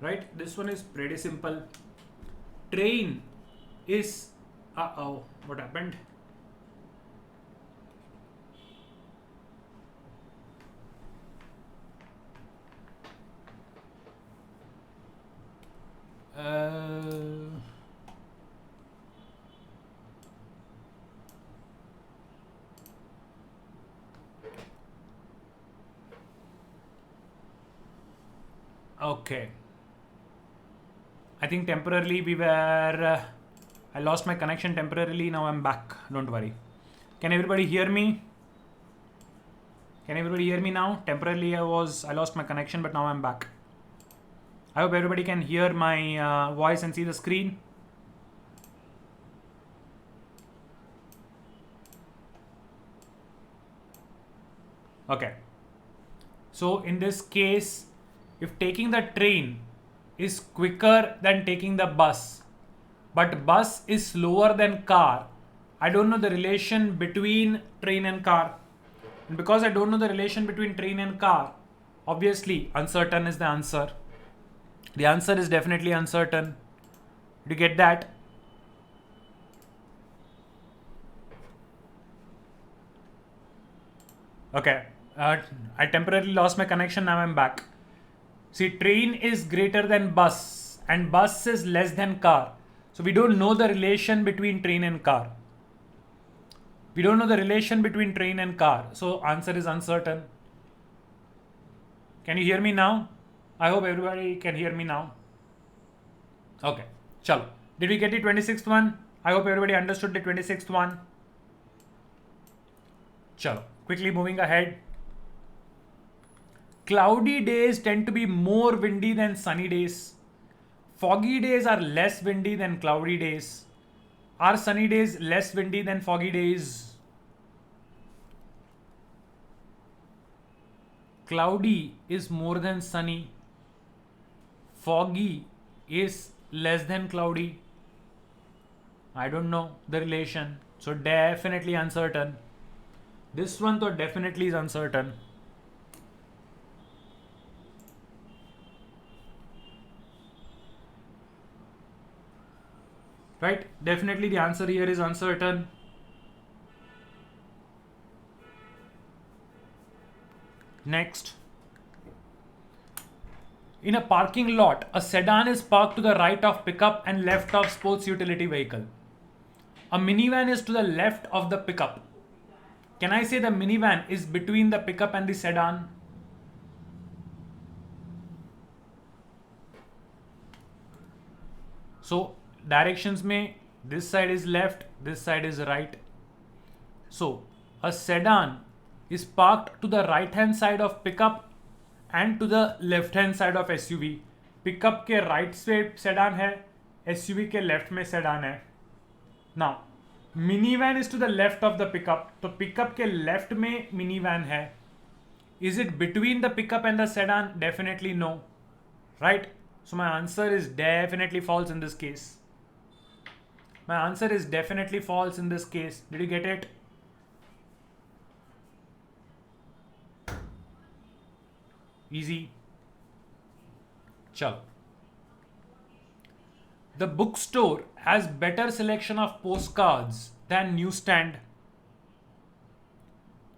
Right? This one is pretty simple. Train is... Uh-oh, what happened? Okay. I think temporarily we were... I lost my connection temporarily. Now I'm back. Don't worry. Can everybody hear me? Can everybody hear me now? Temporarily I lost my connection, but now I'm back. I hope everybody can hear my voice and see the screen. Okay. So in this case, if taking the train is quicker than taking the bus, but bus is slower than car, I don't know the relation between train and car. And because I don't know the relation between train and car, obviously uncertain is the answer. The answer is definitely uncertain. Did you get that? Okay. I temporarily lost my connection. Now I'm back. See, train is greater than bus and bus is less than car. So we don't know the relation between train and car. We don't know the relation between train and car. So answer is uncertain. Can you hear me now? I hope everybody can hear me now. Okay. Chalo. Did we get the 26th one? I hope everybody understood the 26th one. Chalo. Quickly moving ahead. Cloudy days tend to be more windy than sunny days. Foggy days are less windy than cloudy days. Are sunny days less windy than foggy days? Cloudy is more than sunny. Foggy is less than cloudy. I don't know the relation. So definitely uncertain. This one though definitely is uncertain. Right? Definitely the answer here is uncertain. Next. In a parking lot, a sedan is parked to the right of pickup and left of sports utility vehicle. A minivan is to the left of the pickup. Can I say the minivan is between the pickup and the sedan? So directions में this side is left, this side is right. So a sedan is parked to the right hand side of pickup and to the left hand side of SUV. Pickup के right से sedan है, SUV के left में sedan है. Now minivan is to the left of the pickup, तो pickup के left में minivan है. Is it between the pickup and the sedan? Definitely no. Right? So my answer is definitely false in this case. My answer is definitely false in this case. Did you get it? Easy. Chalo. The bookstore has better selection of postcards than newsstand.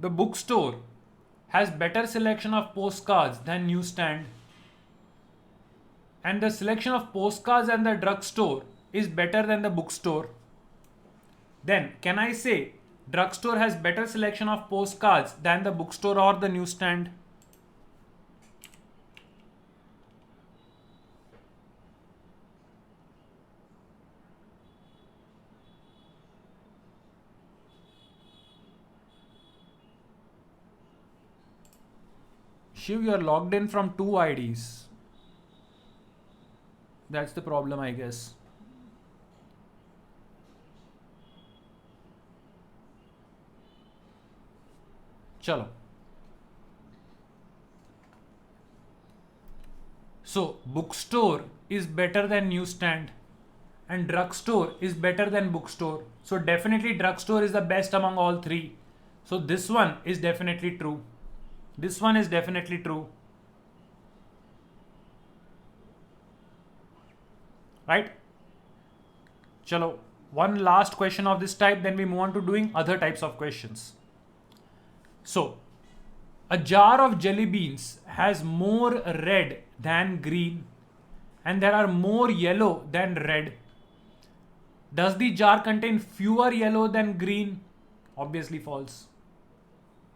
The bookstore has better selection of postcards than newsstand. And the selection of postcards and the drugstore is better than the bookstore. Then can I say drugstore has better selection of postcards than the bookstore or the newsstand? Shiv, you're logged in from two IDs. That's the problem, I guess. Chalo. So bookstore is better than newsstand and drugstore is better than bookstore. So definitely drugstore is the best among all three. So this one is definitely true. This one is definitely true. Right? Chalo. One last question of this type, then we move on to doing other types of questions. So, a jar of jelly beans has more red than green and there are more yellow than red. Does the jar contain fewer yellow than green? Obviously false.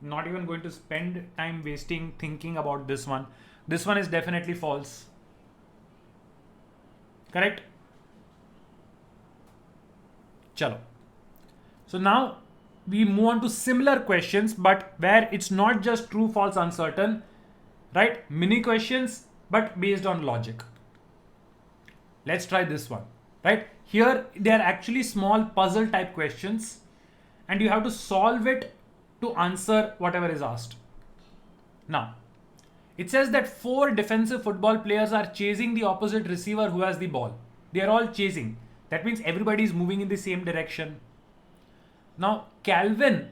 Not even going to spend time wasting thinking about this one. This one is definitely false. Correct? Chalo. So now we move on to similar questions, but where it's not just true, false, uncertain, right? Mini questions, but based on logic. Let's try this one, right? Here, they are actually small puzzle type questions and you have to solve it to answer whatever is asked. Now, it says that 4 defensive football players are chasing the opposite receiver who has the ball. They are all chasing. That means everybody is moving in the same direction. Now, Calvin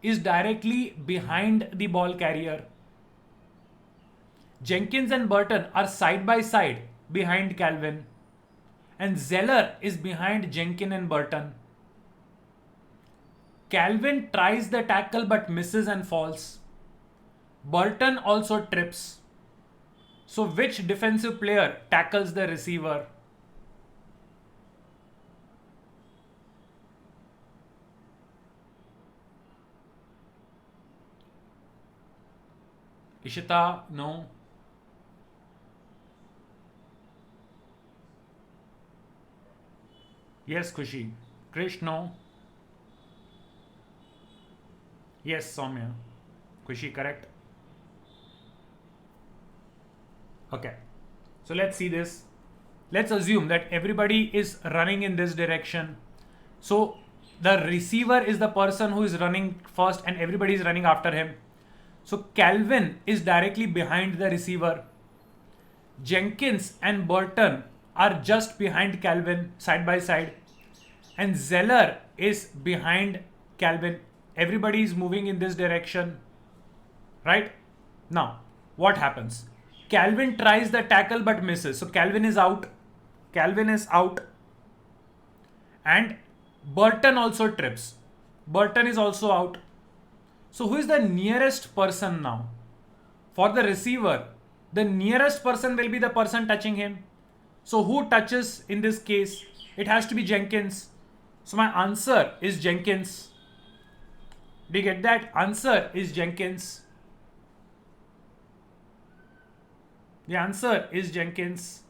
is directly behind the ball carrier. Jenkins and Burton are side by side behind Calvin. And Zeller is behind Jenkins and Burton. Calvin tries the tackle but misses and falls. Burton also trips. So which defensive player tackles the receiver? Ishita, no. Yes, Kushi. Krish, no. Yes, Soumya. Kushi, correct. Okay. So let's see this. Let's assume that everybody is running in this direction. So the receiver is the person who is running first and everybody is running after him. So Calvin is directly behind the receiver. Jenkins and Burton are just behind Calvin side by side. And Zeller is behind Calvin. Everybody is moving in this direction. Right? Now, what happens? Calvin tries the tackle but misses. So Calvin is out. Calvin is out. And Burton also trips. Burton is also out. So who is the nearest person now? For the receiver, the nearest person will be the person touching him. So who touches in this case? It has to be Jenkins. So my answer is Jenkins. Do you get that? Answer is Jenkins. The answer is Jenkins.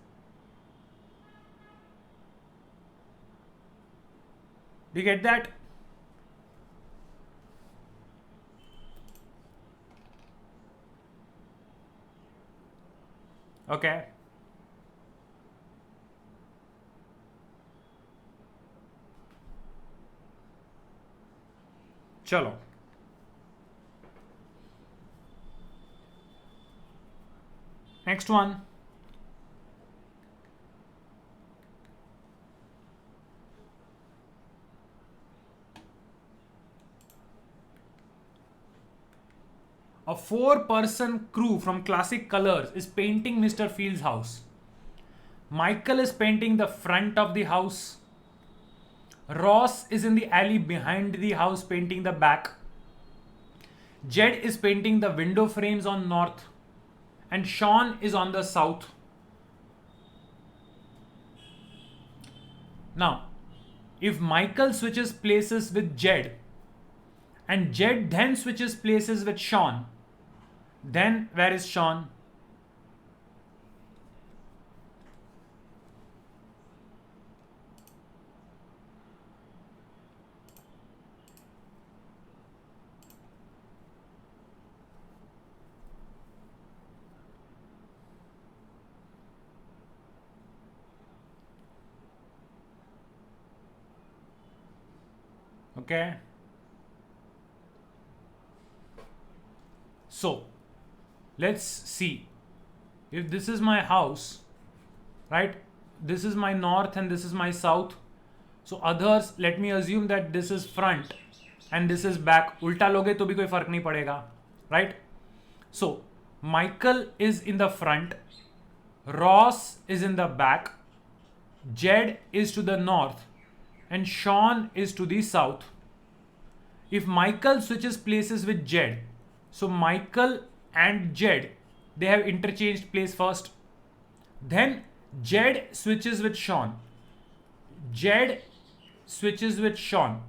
Do you get that? Okay. Chalo. Next one. A 4-person crew from Classic Colors is painting Mr. Field's house. Michael is painting the front of the house. Ross is in the alley behind the house painting the back. Jed is painting the window frames on north. And Sean is on the south. Now, if Michael switches places with Jed and Jed then switches places with Sean, then where is Sean? Okay. So, let's see. If this is my house, right? This is my north and this is my south. So others, let me assume that this is front and this is back. Ulta loge to bhi koi fark nahi padega, right? So, Michael is in the front. Ross is in the back. Jed is to the north. And Sean is to the south. If Michael switches places with Jed, so Michael and Jed, they have interchanged place first. Then Jed switches with Sean. Jed switches with Sean.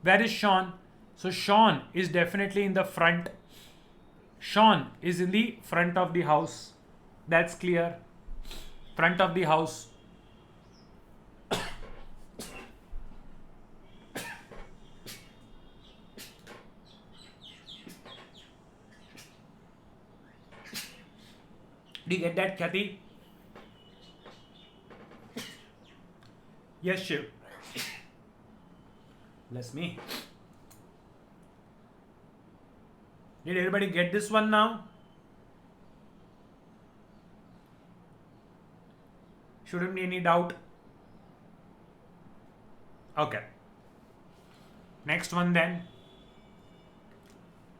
Where is Sean? So Sean is definitely in the front. Sean is in the front of the house. That's clear. Front of the house. Do you get that, Kathy? Yes, Shiv. Bless me. Did everybody get this one now? Shouldn't be any doubt. Okay. Next one then.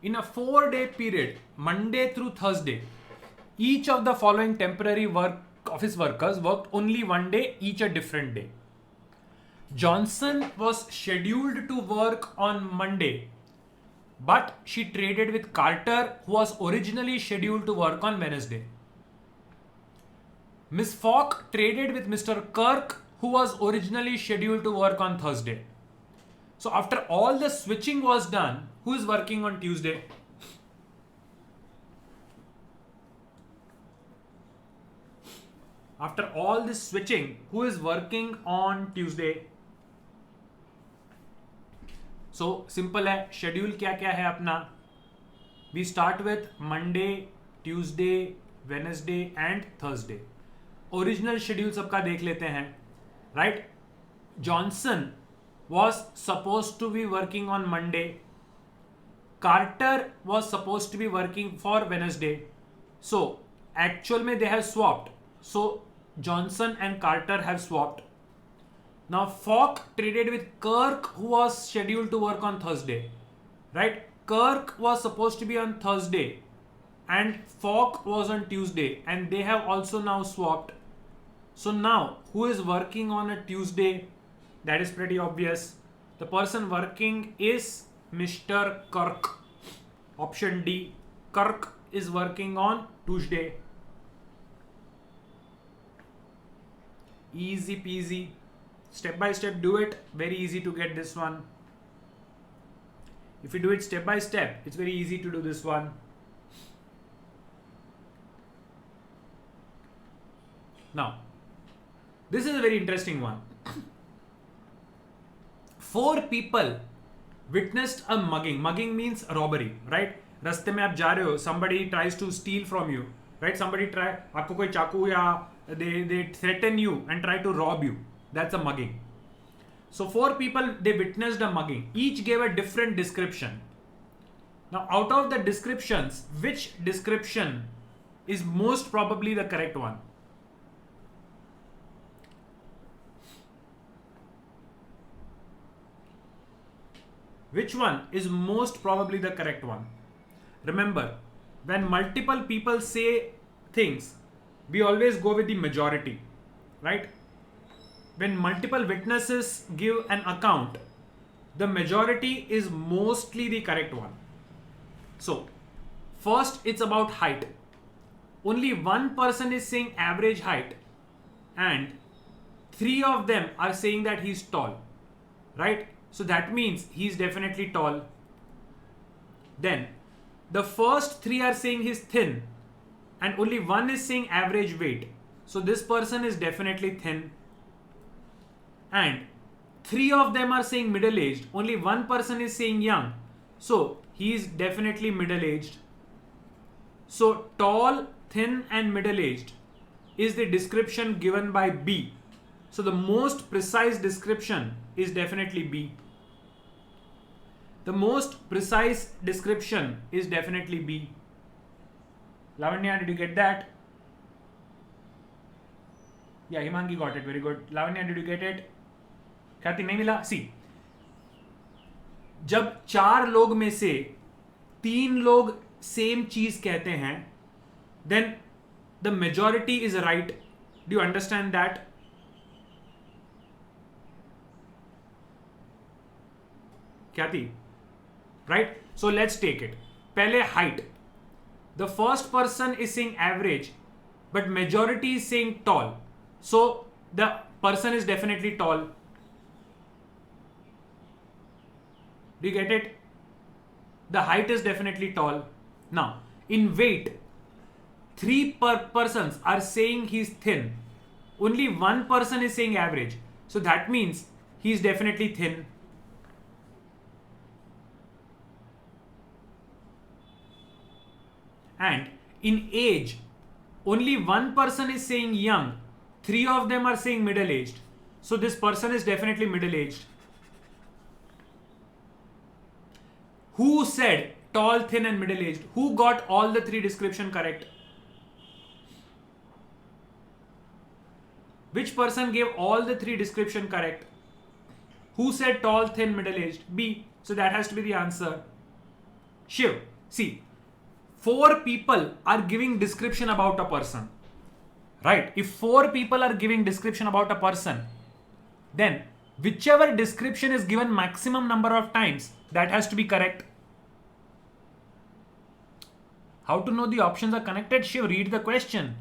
In a 4-day period, Monday through Thursday, each of the following temporary office workers worked only one day, each a different day. Johnson was scheduled to work on Monday, but she traded with Carter, who was originally scheduled to work on Wednesday. Miss Falk traded with Mr. Kirk, who was originally scheduled to work on Thursday. So after all the switching was done, who is working on Tuesday? After all this switching, who is working on Tuesday? So simple है, schedule क्या क्या है अपना? We start with Monday, Tuesday, Wednesday and Thursday. Original schedule सबका देख लेते हैं, right? Johnson was supposed to be working on Monday. Carter was supposed to be working for Wednesday. So actual में they have swapped. So Johnson and Carter have swapped. Now Falk traded with Kirk, who was scheduled to work on Thursday, right? Kirk was supposed to be on Thursday and Falk was on Tuesday, and they have also now swapped. So now who is working on a Tuesday? That is pretty obvious. The person working is Mr. Kirk. Option D. Kirk is working on Tuesday. Easy peasy. Step by step do it. Very easy to get this one. If you do it step by step, it's very easy to do this one. Now, this is a very interesting one. 4 people witnessed a mugging. Mugging means robbery, right? रास्ते में आप जा रहे हो, somebody tries to steal from you, right? Somebody try, आपको कोई चाकू या they threaten you and try to rob you. That's a mugging. So 4 people, they witnessed a mugging. Each gave a different description. Now out of the descriptions, which description is most probably the correct one? Which one is most probably the correct one? Remember, when multiple people say things, we always go with the majority, right? When multiple witnesses give an account, the majority is mostly the correct one. So, first it's about height. Only one person is saying average height, and 3 of them are saying that he's tall, right? So that means he's definitely tall. Then the first 3 are saying he's thin, and only one is saying average weight. So this person is definitely thin. And 3 of them are saying middle-aged. Only one person is saying young. So he is definitely middle-aged. So tall, thin and middle-aged is the description given by B. So the most precise description is definitely B. The most precise description is definitely B. Lavanya, did you get that? Yeah, Himangi got it. Very good. Lavanya, did you get it? ख्याति नहीं मिला? See, जब 4 लोग में से 3 लोग same चीज कहते हैं, then the majority is right. Do you understand that? ख्याति, right? So let's take it. पहले height. The first person is saying average, but majority is saying tall. So the person is definitely tall. Do you get it? The height is definitely tall. Now, in weight, 3 persons are saying he's thin. Only one person is saying average. So that means he's definitely thin. And in age, only one person is saying young. 3 of them are saying middle-aged. So this person is definitely middle-aged. Who said tall, thin and middle-aged? Who got all the 3 description correct? Which person gave all the 3 description correct? Who said tall, thin, middle-aged? B. So that has to be the answer. Shiv, see, 4 people are giving description about a person. Right? If 4 people are giving description about a person, then whichever description is given maximum number of times, that has to be correct. How to know the options are connected? Shiv, read the question.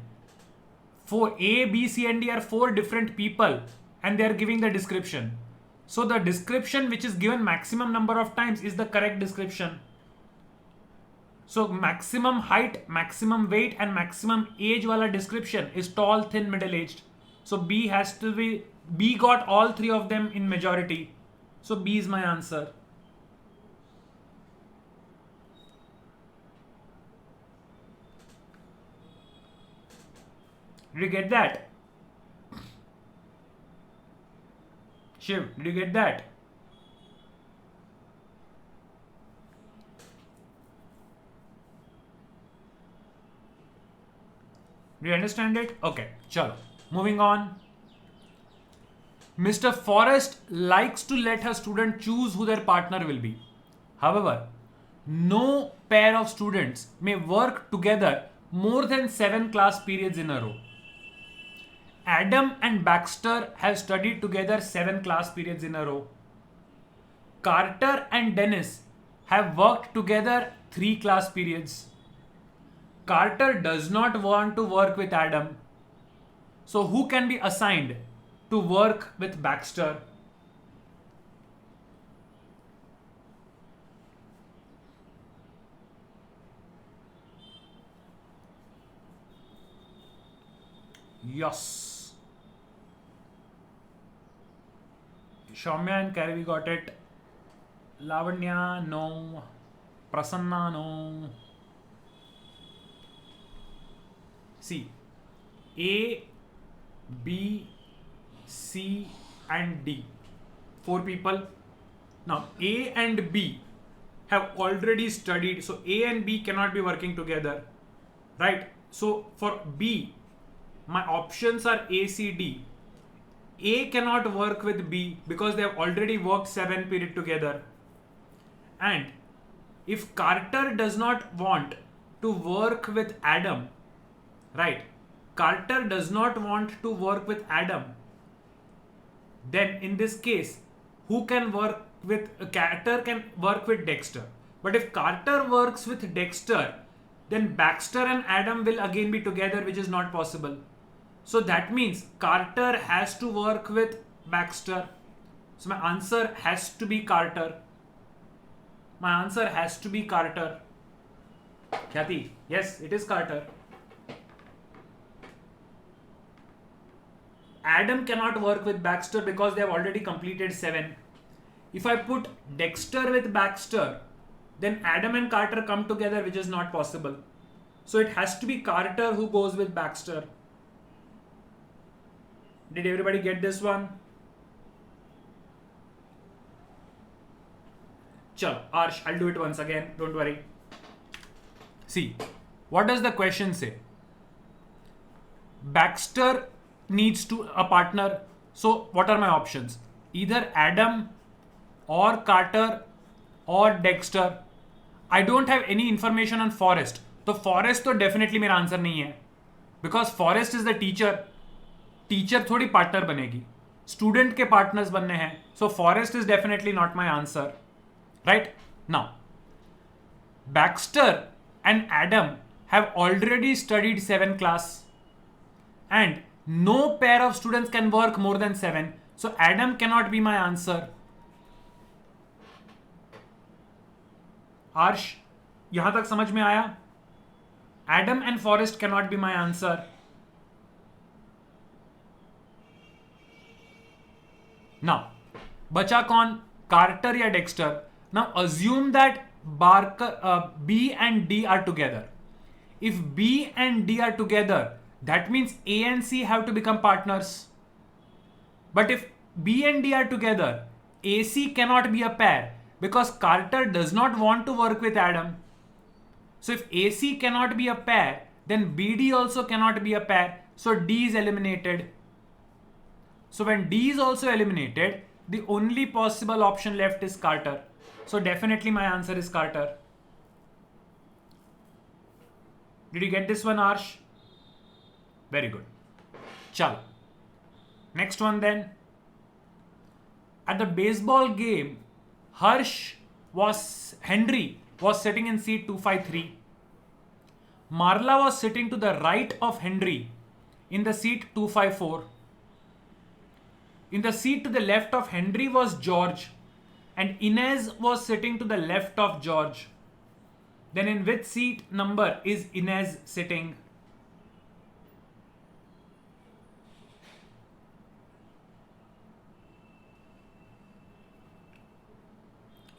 For A, B, C and D are 4 different people and they are giving the description. So the description which is given maximum number of times is the correct description. So maximum height, maximum weight and maximum age wala description is tall, thin, middle-aged. So B has to be, B got all 3 of them in majority. So B is my answer. Did you get that? Shiv, did you get that? Do you understand it? Okay, chalo. Moving on. Mr. Forrest likes to let her student choose who their partner will be. However, no pair of students may work together more than 7 class periods in a row. Adam and Baxter have studied together 7 class periods in a row. Carter and Dennis have worked together 3 class periods. Carter does not want to work with Adam. So who can be assigned to work with Baxter? Yes. Shaumya and Kairavi got it. Lavanya, no. Prasanna, no. See, A, B, C and D. 4 people. Now A and B have already studied. So A and B cannot be working together. Right? So for B, my options are A, C, D. A cannot work with B because they have already worked 7 period together. And if Carter does not want to work with Adam, right? Carter does not want to work with Adam. Then in this case, who can work with Carter can work with Dexter. But if Carter works with Dexter, then Baxter and Adam will again be together, which is not possible. So that means Carter has to work with Baxter. So my answer has to be Carter. My answer has to be Carter. Khyati, yes, it is Carter. Adam cannot work with Baxter because they have already completed 7. If I put Dexter with Baxter, then Adam and Carter come together, which is not possible. So it has to be Carter who goes with Baxter. Did everybody get this one? Chalo, Arsh, I'll do it once again. Don't worry. See, what does the question say? Baxter needs a partner. So what are my options? Either Adam or Carter or Dexter. I don't have any information on Forrest. So Forrest तो definitely मेरा answer नहीं है. Because Forrest is the teacher. Teacher थोड़ी partner बनेगी, student के partners बनने हैं. So forest is definitely not my answer. Right now Baxter and Adam have already studied 7 class and no pair of students can work more than 7. So Adam cannot be my answer. Arsh, यहां तक समझ में आया? Adam and Forrest cannot be my answer. Now, बचा कौन? Carter या Dexter? Now assume that B and D are together. If B and D are together, that means A and C have to become partners. But if B and D are together, AC cannot be a pair because Carter does not want to work with Adam. So if AC cannot be a pair, then BD also cannot be a pair. So D is eliminated. So when D is also eliminated, the only possible option left is Carter. So definitely my answer is Carter. Did you get this one, Arsh? Very good. Chalo. Next one then. At the baseball game, Henry was sitting in seat 253. Marla was sitting to the right of Henry in the seat 254. In the seat to the left of Henry was George and Inez was sitting to the left of George. Then in which seat number is Inez sitting?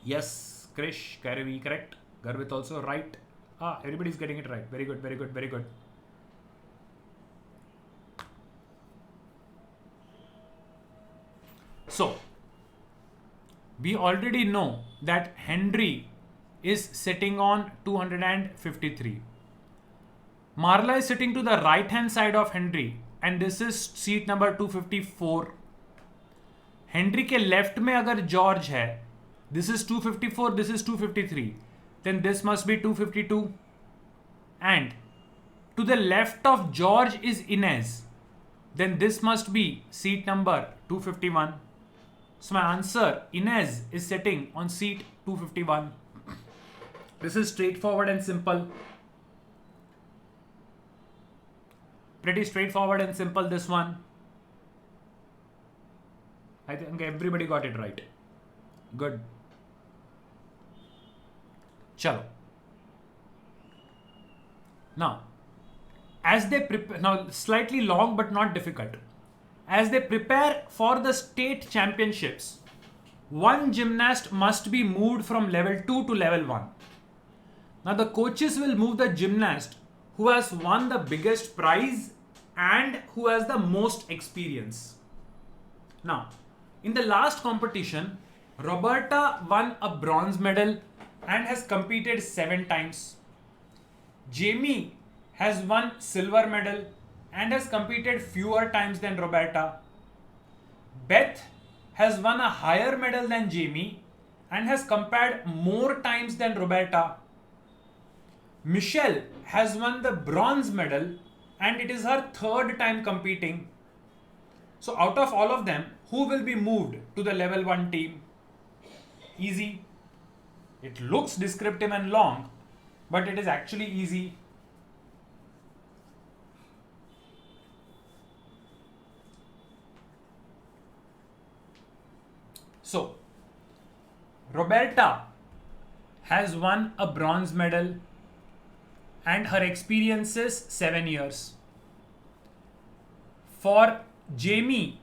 Yes, Krish, Karavi, correct. Garvit also right. Everybody's getting it right. Very good, very good, very good. So, we already know that Henry is sitting on 253. Marla is sitting to the right hand side of Henry and this is seat number 254. Henry के left में अगर George है, this is 254, this is 253, then this must be 252. And to the left of George is Inez, then this must be seat number 251. So my answer, Inez, is sitting on seat 251. This is straightforward and simple. Pretty straightforward and simple, this one. I think everybody got it right. Good. Chalo. Now, as they prepare, now slightly long but not difficult. As they prepare for the state championships, one gymnast must be moved from level 2 to level 1. Now the coaches will move the gymnast who has won the biggest prize and who has the most experience. Now, in the last competition, Roberta won a bronze medal and has competed 7 times. Jamie has won silver medal and has competed fewer times than Roberta. Beth has won a higher medal than Jamie and has competed more times than Roberta. Michelle has won the bronze medal and it is her third time competing. So out of all of them, who will be moved to the level 1 team? Easy. It looks descriptive and long, but it is actually easy. So, Roberta has won a bronze medal and her experience is 7 years. For Jamie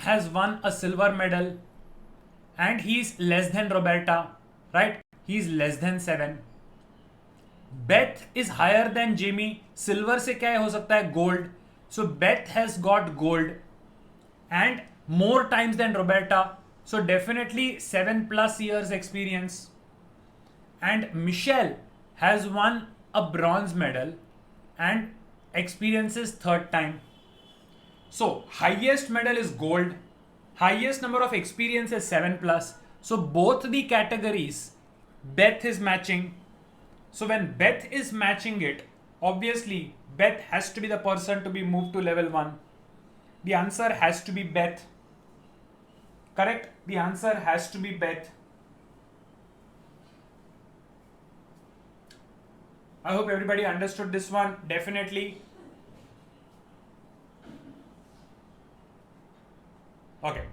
has won a silver medal and he is less than Roberta, right? He is less than 7. Beth is higher than Jamie. Silver से क्या हो सकता है? Gold. So Beth has got gold and more times than Roberta. So definitely 7+ years experience. And Michelle has won a bronze medal and experiences third time. So highest medal is gold. Highest number of experience is 7+. So both the categories Beth is matching. So when Beth is matching it, obviously Beth has to be the person to be moved to level 1. The answer has to be Beth. Correct? The answer has to be Beth. I hope everybody understood this one. Definitely. Okay.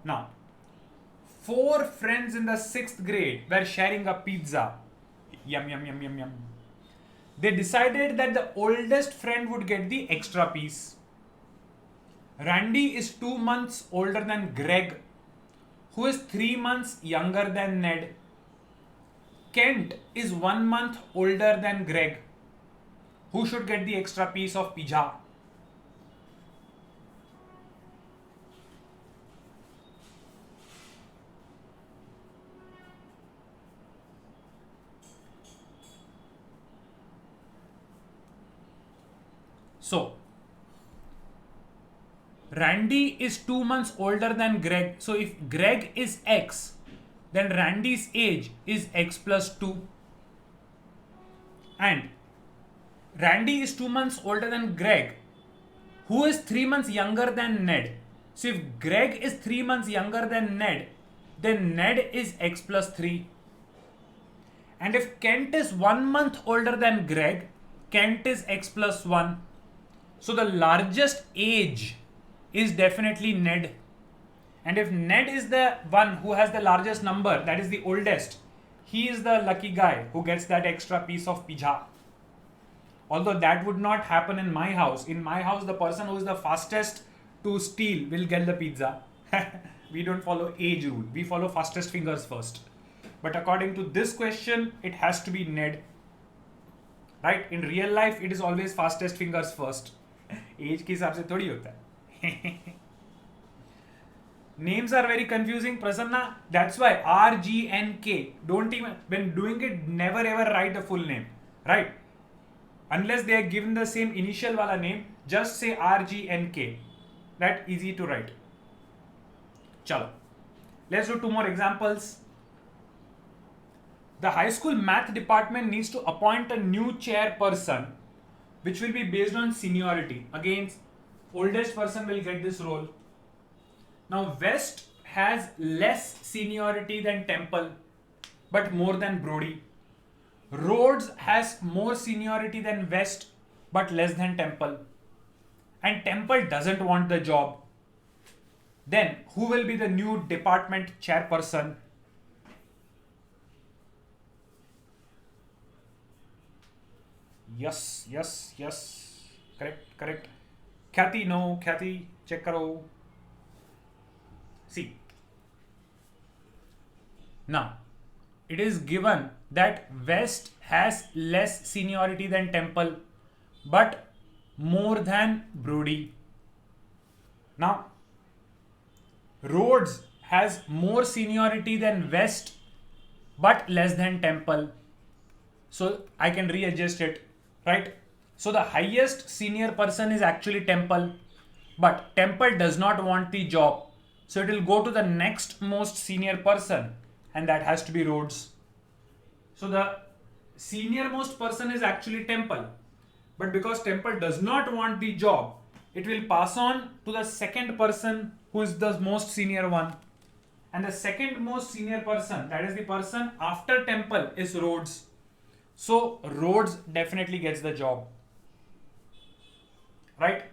Now, 4 friends in the 6th grade were sharing a pizza. Yum, yum, yum, yum, yum. They decided that the oldest friend would get the extra piece. Randy is 2 months older than Greg, who is 3 months younger than Ned. Kent is 1 month older than Greg. Who should get the extra piece of pizza? So, Randy is 2 months older than Greg. So if Greg is X, then Randy's age is X plus 2. And Randy is 2 months older than Greg, who is 3 months younger than Ned. So if Greg is 3 months younger than Ned, then Ned is X plus 3. And if Kent is 1 month older than Greg, Kent is X plus 1. So the largest age is definitely Ned. And if Ned is the one who has the largest number, that is the oldest, he is the lucky guy who gets that extra piece of pizza. Although that would not happen in my house. In my house, the person who is the fastest to steal will get the pizza. We don't follow age rule. We follow fastest fingers first. But according to this question, it has to be Ned. Right? In real life, it is always fastest fingers first. Age के हिसाब से थोड़ी होता है. Names are very confusing, Prasanna. That's why RGNK. Don't even, when doing it, never ever write the full name. Right? Unless they are given the same initial wala name, just say RGNK. That easy to write. Chalo. Let's do 2 more examples. The high school math department needs to appoint a new chairperson, which will be based on seniority. Again, oldest person will get this role. Now, West has less seniority than Temple, but more than Brody. Rhodes has more seniority than West, but less than Temple. And Temple doesn't want the job. Then, who will be the new department chairperson? Yes. Correct. Khyati, no. Khyati, check karo. See. Now, it is given that West has less seniority than Temple, but more than Brody. Now, Rhodes has more seniority than West, but less than Temple. So I can readjust it, right? So the highest senior person is actually Temple, but Temple does not want the job. So it will go to the next most senior person, and that has to be Rhodes. So the senior most person is actually Temple, but because Temple does not want the job, it will pass on to the second person who is the most senior one. And the second most senior person, that is the person after Temple, is Rhodes. So Rhodes definitely gets the job. Right?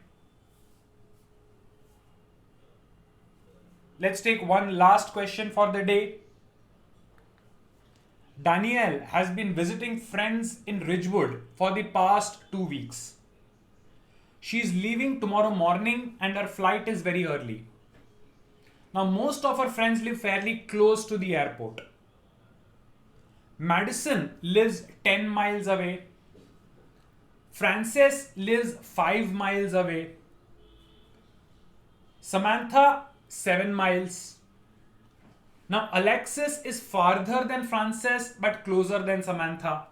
Let's take one last question for the day. Danielle has been visiting friends in Ridgewood for the past 2 weeks. She is leaving tomorrow morning and her flight is very early. Now, most of her friends live fairly close to the airport. Madison lives 10 miles away. Frances lives 5 miles away. Samantha, 7 miles. Now, Alexis is farther than Frances but closer than Samantha.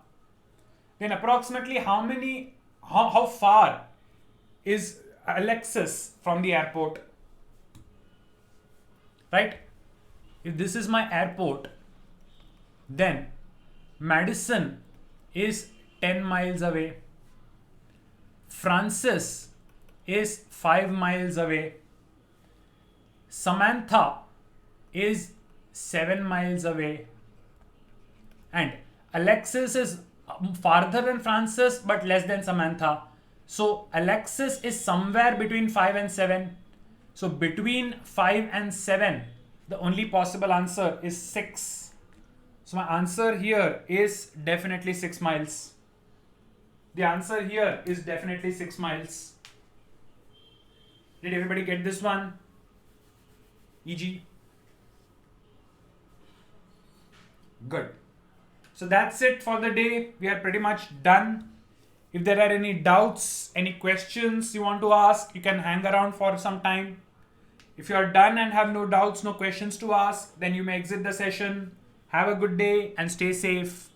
Then approximately how far is Alexis from the airport? Right? If this is my airport, then Madison is 10 miles away. Frances is 5 miles away. Samantha is 7 miles away. And Alexis is farther than Frances but less than Samantha. So Alexis is somewhere between 5 and 7. So between 5 and 7, the only possible answer is 6. So my answer here is definitely 6 miles. The answer here is definitely 6 miles. Did everybody get this one? EG? Good. So that's it for the day. We are pretty much done. If there are any doubts, any questions you want to ask, you can hang around for some time. If you are done and have no doubts, no questions to ask, then you may exit the session. Have a good day and stay safe.